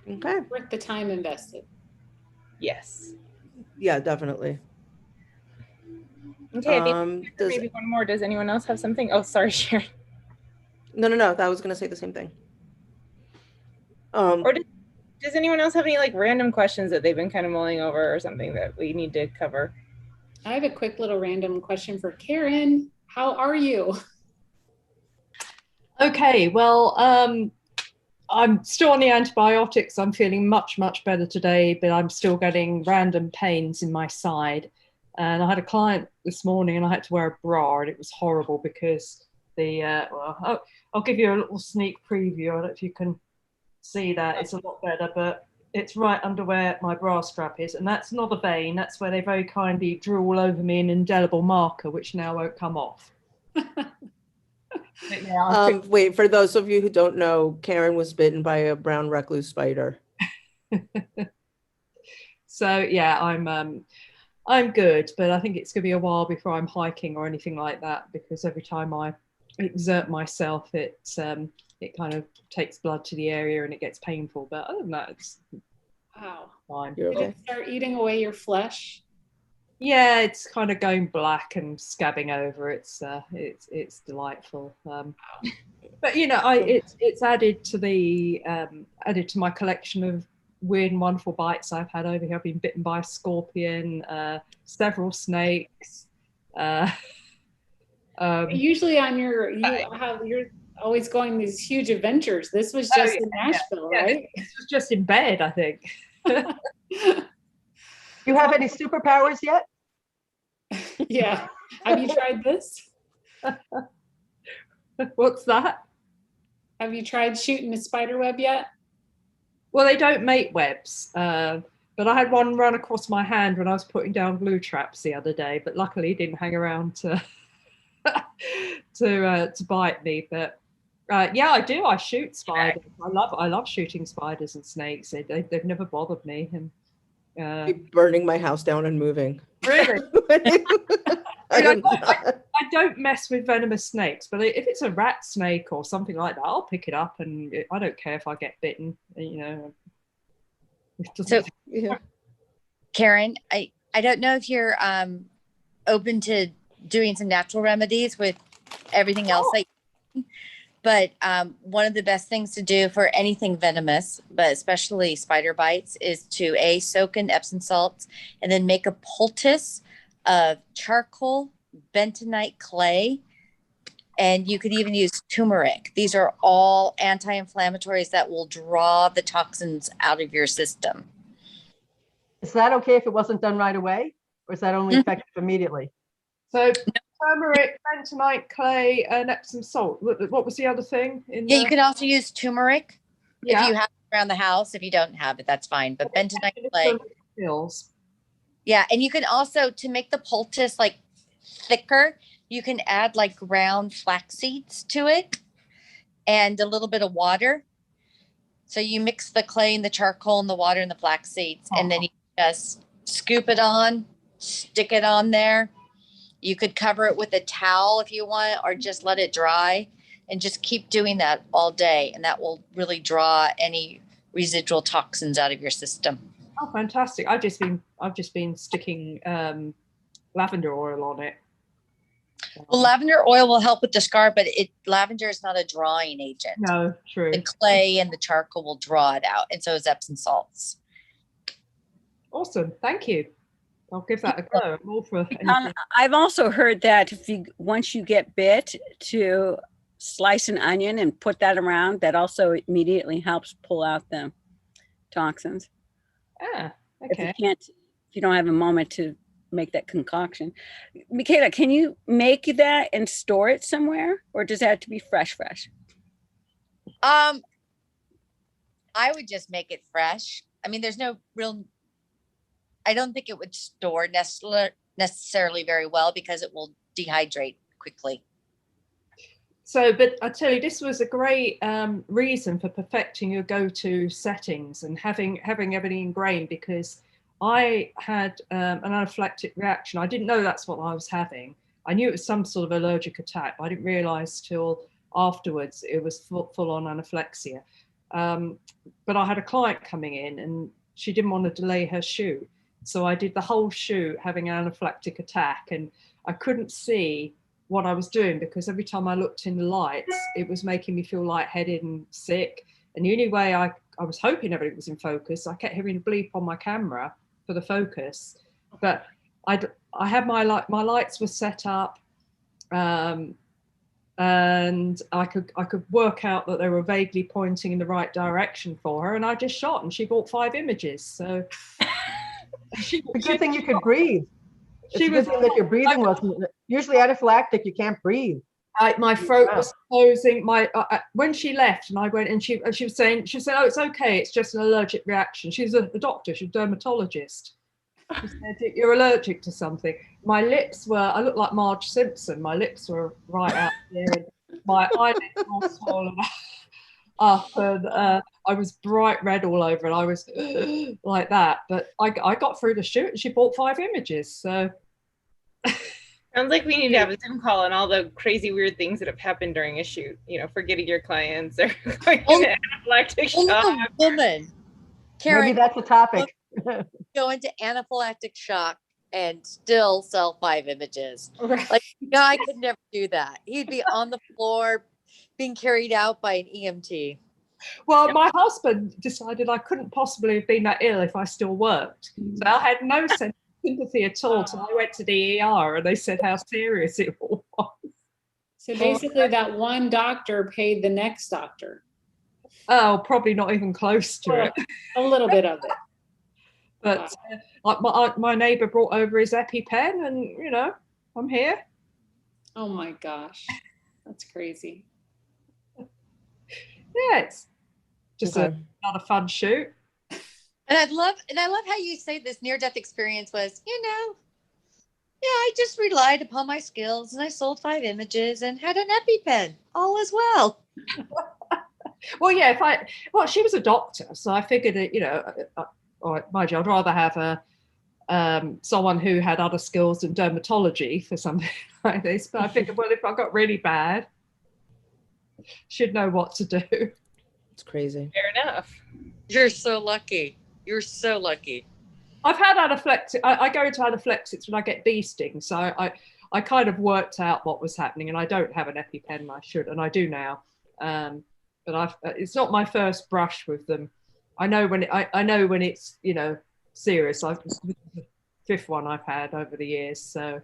Okay. Worth the time invested. Yes. Yeah, definitely. Okay, I think maybe one more. Does anyone else have something? Oh, sorry, Sharon. No. I was gonna say the same thing. Or does anyone else have any like random questions that they've been kind of mulling over or something that we need to cover? I have a quick little random question for Karen. How are you? Okay, well, I'm still on the antibiotics. I'm feeling much, much better today, but I'm still getting random pains in my side. And I had a client this morning and I had to wear a bra and it was horrible because I'll give you a little sneak preview. I don't know if you can see that. It's a lot better, but it's right under where my bra strap is. And that's not a vein. That's where they very kindly drew all over me an indelible marker, which now won't come off. Wait, for those of you who don't know, Karen was bitten by a brown recluse spider. So yeah, I'm good, but I think it's going to be a while before I'm hiking or anything like that, because every time I exert myself, it kind of takes blood to the area and it gets painful. But other than that, it's Wow. fine. You're Did okay. it start eating away your flesh? Yeah, it's kind of going black and scabbing over. It's delightful. But you know, it's added to my collection of weird and wonderful bites I've had over here. I've been bitten by a scorpion, several snakes. Usually you're always going these huge adventures. This was just in Nashville, right? This was just in bed, I think. You have any superpowers yet? Yeah. Have you tried this? What's that? Have you tried shooting a spider web yet? Well, they don't make webs, but I had one run across my hand when I was putting down glue traps the other day, but luckily it didn't hang around to to bite me. But yeah, I do. I shoot spiders. I love shooting spiders and snakes. They've never bothered me. And Keep burning my house down and moving. really, I I don't mess with venomous snakes, but if it's a rat snake or something like that, I'll pick it up, and I don't care if I get bitten. You know. So, yeah. Karen, I don't know if you're open to doing some natural remedies with everything else, but one of the best things to do for anything venomous, but especially spider bites, is to soak in Epsom salts and then make a poultice of charcoal, bentonite clay, and you could even use turmeric. These are all anti-inflammatories that will draw the toxins out of your system. Is that okay if it wasn't done right away, or is that only effective immediately? So turmeric, bentonite clay, and Epsom salt. What was the other thing? You can also use turmeric if Yeah. you have it around the house. If you don't have it, that's fine. But bentonite clay. Pills. Yeah, and you can also, to make the poultice like thicker, you can add like ground flax seeds to it and a little bit of water. So you mix the clay and the charcoal and the water and the flax seeds, and then you just scoop it on, stick it on there. You could cover it with a towel if you want, or just let it dry, and just keep doing that all day. And that will really draw any residual toxins out of your system. Oh, fantastic! I've just been sticking lavender oil on it. Well, lavender oil will help with the scar, but lavender is not a drawing agent. No, true. The clay and the charcoal will draw it out, and so is Epsom salts. Awesome, thank you. I'll give that a go. I'm all for anything. I've also heard that once you get bit, to slice an onion and put that around, that also immediately helps pull out the toxins. Ah, okay. If you don't have a moment to make that concoction. Michaela, can you make that and store it somewhere, or does it have to be fresh? I would just make it fresh. I mean, there's no real, I don't think it would store necessarily very well because it will dehydrate quickly. So, but I tell you, this was a great reason for perfecting your go-to settings and having everything ingrained, because I had an anaphylactic reaction. I didn't know that's what I was having. I knew it was some sort of allergic attack, but I didn't realize till afterwards it was full-on anaphylaxia. But I had a client coming in and she didn't want to delay her shoot. So I did the whole shoot having an anaphylactic attack, and I couldn't see what I was doing because every time I looked in the lights, it was making me feel lightheaded and sick. And the only way I was hoping everything was in focus, I kept hearing a bleep on my camera for the focus. But I had my lights were set up, and I could work out that they were vaguely pointing in the right direction for her, and I just shot, and she bought 5 images. So it's a good thing you could breathe. It's a good thing that your breathing wasn't. Usually anaphylactic, you can't breathe. My throat was closing. When she left, and I went, and she was saying, "Oh, it's okay. It's just an allergic reaction." She's a doctor. She's a dermatologist. She said, "You're allergic to something." My lips were. I looked like Marge Simpson. My lips were right out there. And my eyelids were all swollen. up, and I was bright red all over, and I was like that. But I got through the shoot, and she bought 5 images. So Sounds like we need to have a Zoom call on all the crazy weird things that have happened during a shoot. You know, forgetting your clients or going into anaphylactic shock. Woman, Karen, Maybe that's a topic. go into anaphylactic shock and still sell 5 images. Like, guy could never do that. He'd be on the floor being carried out by an EMT. well, my husband decided I couldn't possibly have been that ill if I still worked. So I had no sympathy at all. So I went to the ER, and they said how serious it all was. So basically, that one doctor paid the next doctor. Oh, probably not even close to it. A little bit of it. But like my neighbor brought over his EpiPen, and you know, I'm here. Oh my gosh, that's crazy. Yeah, it's just not a fun shoot. And I love how you say this near-death experience was, I just relied upon my skills, and I sold 5 images and had an EpiPen, all as well. Well, yeah, she was a doctor, so I figured that, mind you, I'd rather have someone who had other skills in dermatology for something like this. But I figured, well, if I got really bad, she'd know what to do. It's crazy. Fair enough. You're so lucky. You're so lucky. I've had anaphylaxis. I go into anaphylaxis when I get bee stings, so I kind of worked out what was happening, and I don't have an EpiPen, and I should, and I do now. But it's not my first brush with them. I know when it's serious. It's the 5th one I've had over the years. So,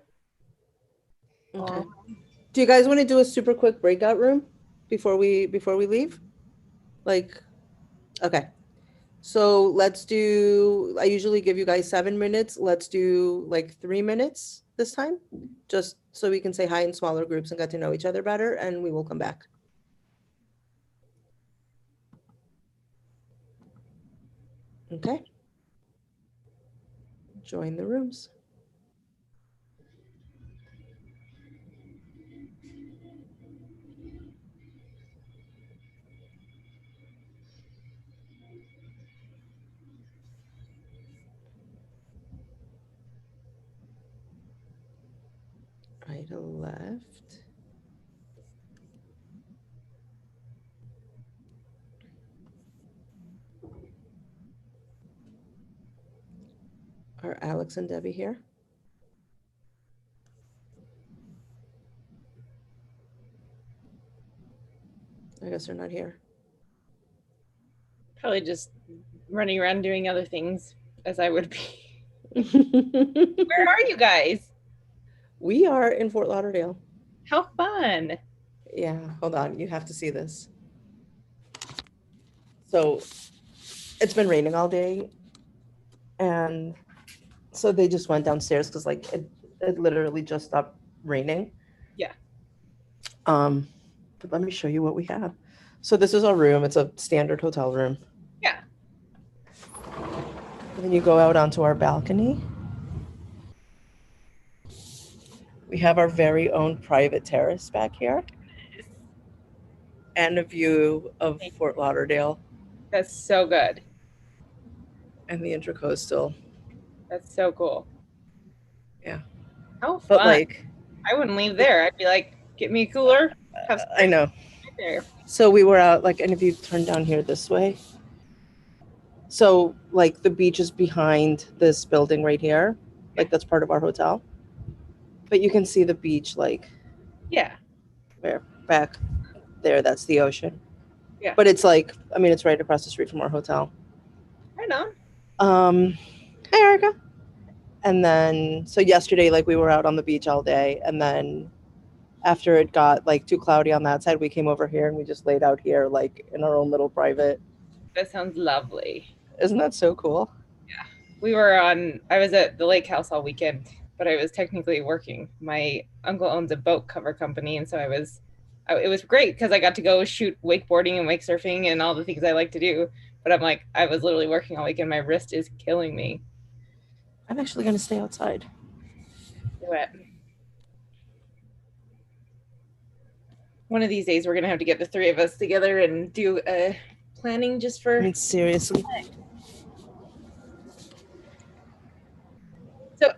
okay. Do you guys want to do a super quick breakout room before we leave? Okay. So let's do. I usually give you guys 7 minutes. Let's do 3 minutes this time, just so we can say hi in smaller groups and get to know each other better, and we will come back. Okay. Join the rooms. Right to left. Are Alex and Debbie here? I guess they're not here. Probably just running around doing other things, as I would be. Where are you guys? We are in Fort Lauderdale. How fun. Yeah, hold on. You have to see this. So it's been raining all day, and so they just went downstairs because it literally just stopped raining. Yeah. But let me show you what we have. So this is our room. It's a standard hotel room. Yeah. And then you go out onto our balcony. We have our very own private terrace back here. And a view of Fort Lauderdale. That's so good. And the Intracoastal. That's so cool. Yeah. How fun. But I wouldn't leave there. I'd be like, get me a cooler. I know. There. So we were out, and if you turn down here this way. So the beach is behind this building right here. That's part of our hotel. But you can see the beach yeah. Where back there, that's the ocean. Yeah. But it's it's right across the street from our hotel. Right on. Hey Erica. And then so yesterday we were out on the beach all day, and then after it got too cloudy on that side, we came over here and we just laid out here in our own little private. That sounds lovely. Isn't that so cool? Yeah. I was at the lake house all weekend, but I was technically working. My uncle owns a boat cover company, and so it was great because I got to go shoot wakeboarding and wake surfing and all the things I like to do. But I was literally working all weekend. My wrist is killing me. I'm actually going to stay outside. Do it. One of these days we're gonna have to get the three of us together and do a planning just for. I mean, seriously. So,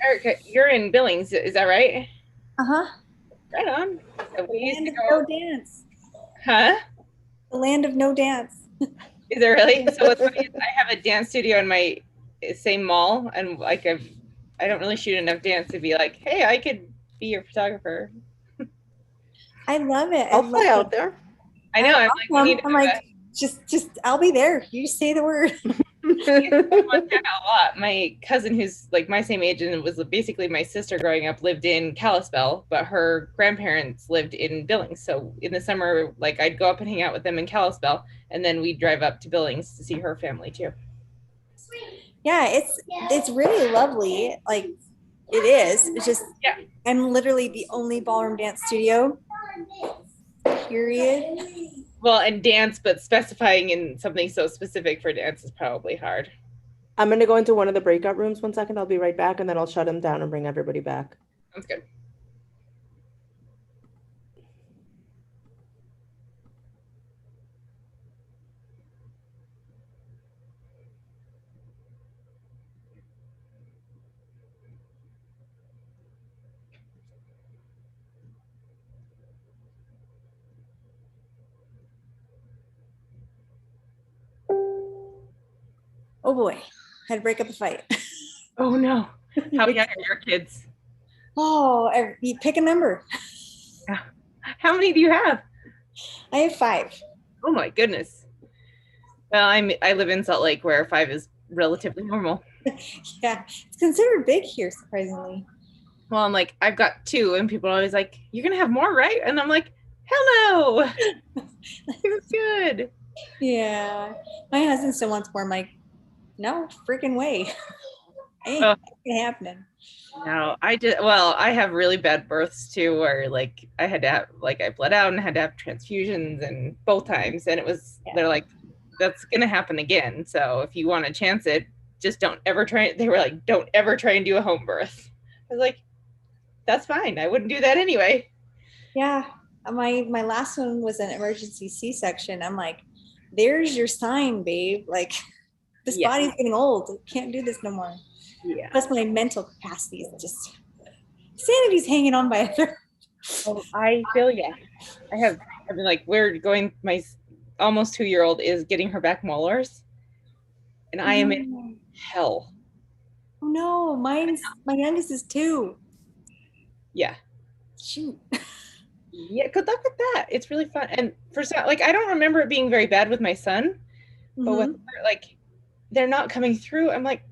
Erica, you're in Billings, is that right? Uh-huh. Right on. So we used Land to of go. no dance. Huh? The land of no dance. Is it really? So what's funny is I have a dance studio in my same mall, and like I don't really shoot enough dance to be like, hey, I could be your photographer. I love it. I'll fly out there. I know. I'm like, we need to I'm like, just I'll be there. You just say the word. Montana a lot. My cousin, who's like my same age and was basically my sister growing up, lived in Kalispell, but her grandparents lived in Billings. So in the summer, like I'd go up and hang out with them in Kalispell, and then we'd drive up to Billings to see her family too. Yeah, it's really lovely. Like it is. It's just I'm literally the only ballroom dance studio. Period. Well, and dance, but specifying in something so specific for dance is probably hard. I'm going to go into one of the breakout rooms 1 second. I'll be right back, and then I'll shut them down and bring everybody back. Sounds good. Oh boy, had to break up a fight. Oh no. How young are your kids? Oh, you pick a number. How many do you have? I have 5. Oh my goodness. Well, I live in Salt Lake where 5 is relatively normal. Yeah, it's considered big here, surprisingly. Well, I'm like, I've got 2, and people are always like, you're gonna have more, right? And I'm like, hell no. It's good. Yeah, my husband still wants more. I'm like, no freaking way. Ain't happening. No, I have really bad births too, where like I had to have, like I bled out and had to have transfusions and both times. And they're like, that's going to happen again. So if you want to chance it, just don't ever try. They were like, don't ever try and do a home birth. I was like, that's fine. I wouldn't do that anyway. Yeah. My last one was an emergency C-section. I'm like, there's your sign, babe. Like, this body's getting old. I can't do this no more. Yeah. Plus my mental capacity is just, sanity's hanging on by a thread. Oh, I feel ya. I mean, like, we're going, my almost 2-year-old is getting her back molars, and I am in hell. Oh no, my youngest is 2. Yeah. Shoot. Yeah, good luck with that. It's really fun. And like, I don't remember it being very bad with my son, but with her, like, they're not coming through. I'm like,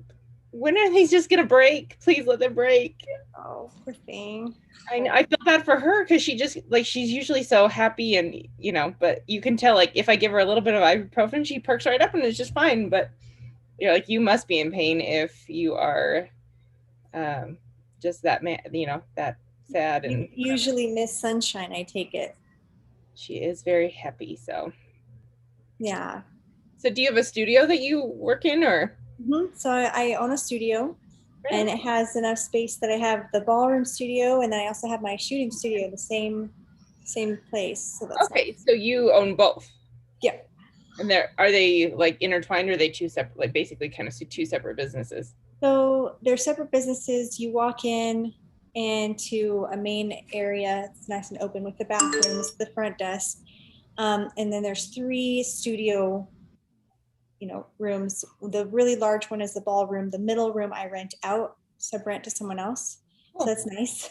when are these just gonna break? Please let them break. Oh, poor thing. I know. I feel bad for her because she just, like, she's usually so happy, and but you can tell, like, if I give her a little bit of ibuprofen, she perks right up and it's just fine. But you're like, you must be in pain if you are just that that sad. And usually Miss Sunshine, I take it. She is very happy. So yeah. So do you have a studio that you work in, or? So I own a studio, and it has enough space that I have the ballroom studio, and then I also have my shooting studio in the same place. So that's okay. Nice. So you own both. Yeah. And are they like intertwined, or are they two separate, like basically kind of two separate businesses? So they're separate businesses. You walk in and to a main area. It's nice and open with the bathrooms, the front desk, and then there's 3 studio rooms. The really large one is the ballroom. The middle room I rent out, rent to someone else. So that's nice.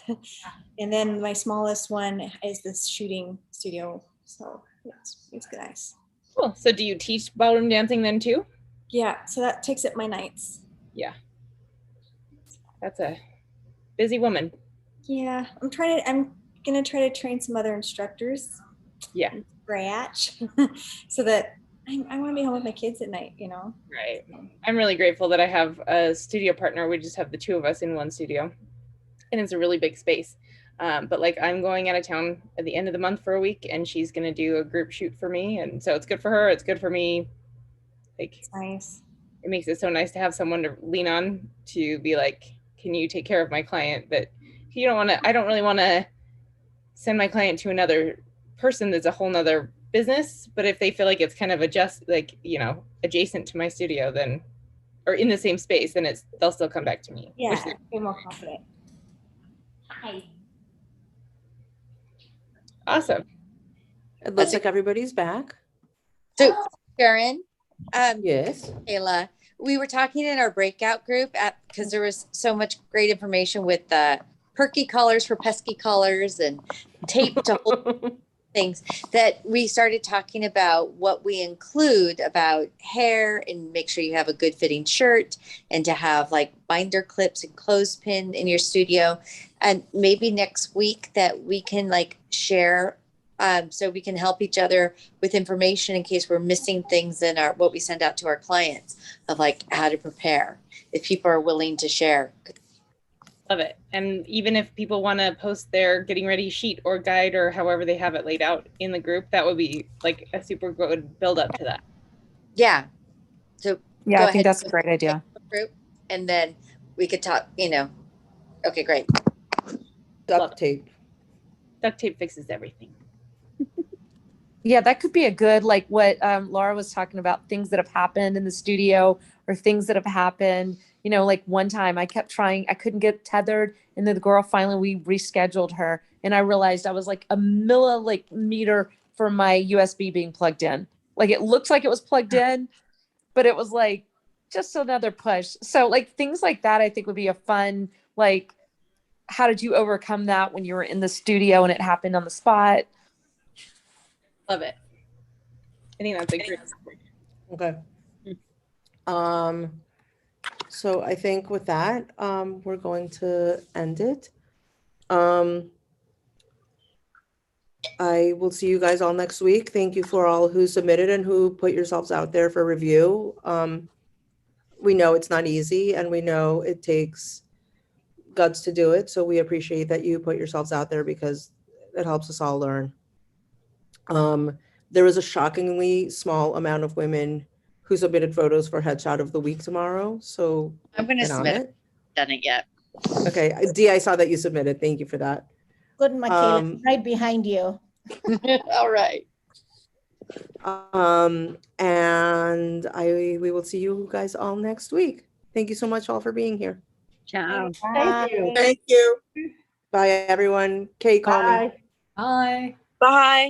And then my smallest one is this shooting studio. So it's nice. Cool. So do you teach ballroom dancing then too? Yeah. So that takes up my nights. Yeah. That's a busy woman. Yeah. I'm going to try to train some other instructors. Yeah. Scratch. So that I want to be home with my kids at night, Right. I'm really grateful that I have a studio partner. We just have the 2 of us in one studio, and it's a really big space. But like, I'm going out of town at the end of the month for a week, and she's going to do a group shoot for me. And so it's good for her. It's good for me. Like, it's nice. It makes it so nice to have someone to lean on, to be like, can you take care of my client? But I don't really want to send my client to another person that's a whole nother business. But if they feel like it's kind of adjacent to my studio, then, or in the same space, then they'll still come back to me. Yeah, feel more confident. Hi. Awesome. It looks like everybody's back. So, Sharon, yes, Kayla, we were talking in our breakout group because there was so much great information with the perky colors for pesky colors and tape to hold things that we started talking about what we include about hair and make sure you have a good fitting shirt and to have like binder clips and clothespin in your studio. And maybe next week that we can like share so we can help each other with information in case we're missing things in what we send out to our clients of like how to prepare if people are willing to share. Love it. And even if people want to post their getting ready sheet or guide or however they have it laid out in the group, that would be like a super good build up to that. Yeah. So yeah, I think that's a great idea. Group, and then we could talk, okay, great. Duct tape. Duct tape fixes everything. Yeah, that could be a good, like what Laura was talking about, things that have happened in the studio or things that have happened. Like one time I kept trying, I couldn't get tethered. And then the girl finally, we rescheduled her. And I realized I was like a millimeter from my USB being plugged in. Like it looks like it was plugged in, but it was like just another push. So like things like that, I think would be a fun, like, how did you overcome that when you were in the studio and it happened on the spot? Love it. I think that's a great. Okay. So I think with that, we're going to end it. I will see you guys all next week. Thank you for all who submitted and who put yourselves out there for review. We know it's not easy and we know it takes guts to do it. So we appreciate that you put yourselves out there because it helps us all learn. There is a shockingly small amount of women who submitted photos for Headshot of the Week tomorrow. So I'm going to submit it. Done it yet. Okay. Dee, I saw that you submitted. Thank you for that. Good, Michaela. Right behind you. All right. And we will see you guys all next week. Thank you so much all for being here. Ciao. Thank you. Thank you. Bye everyone. Kate, call me. Bye. Bye.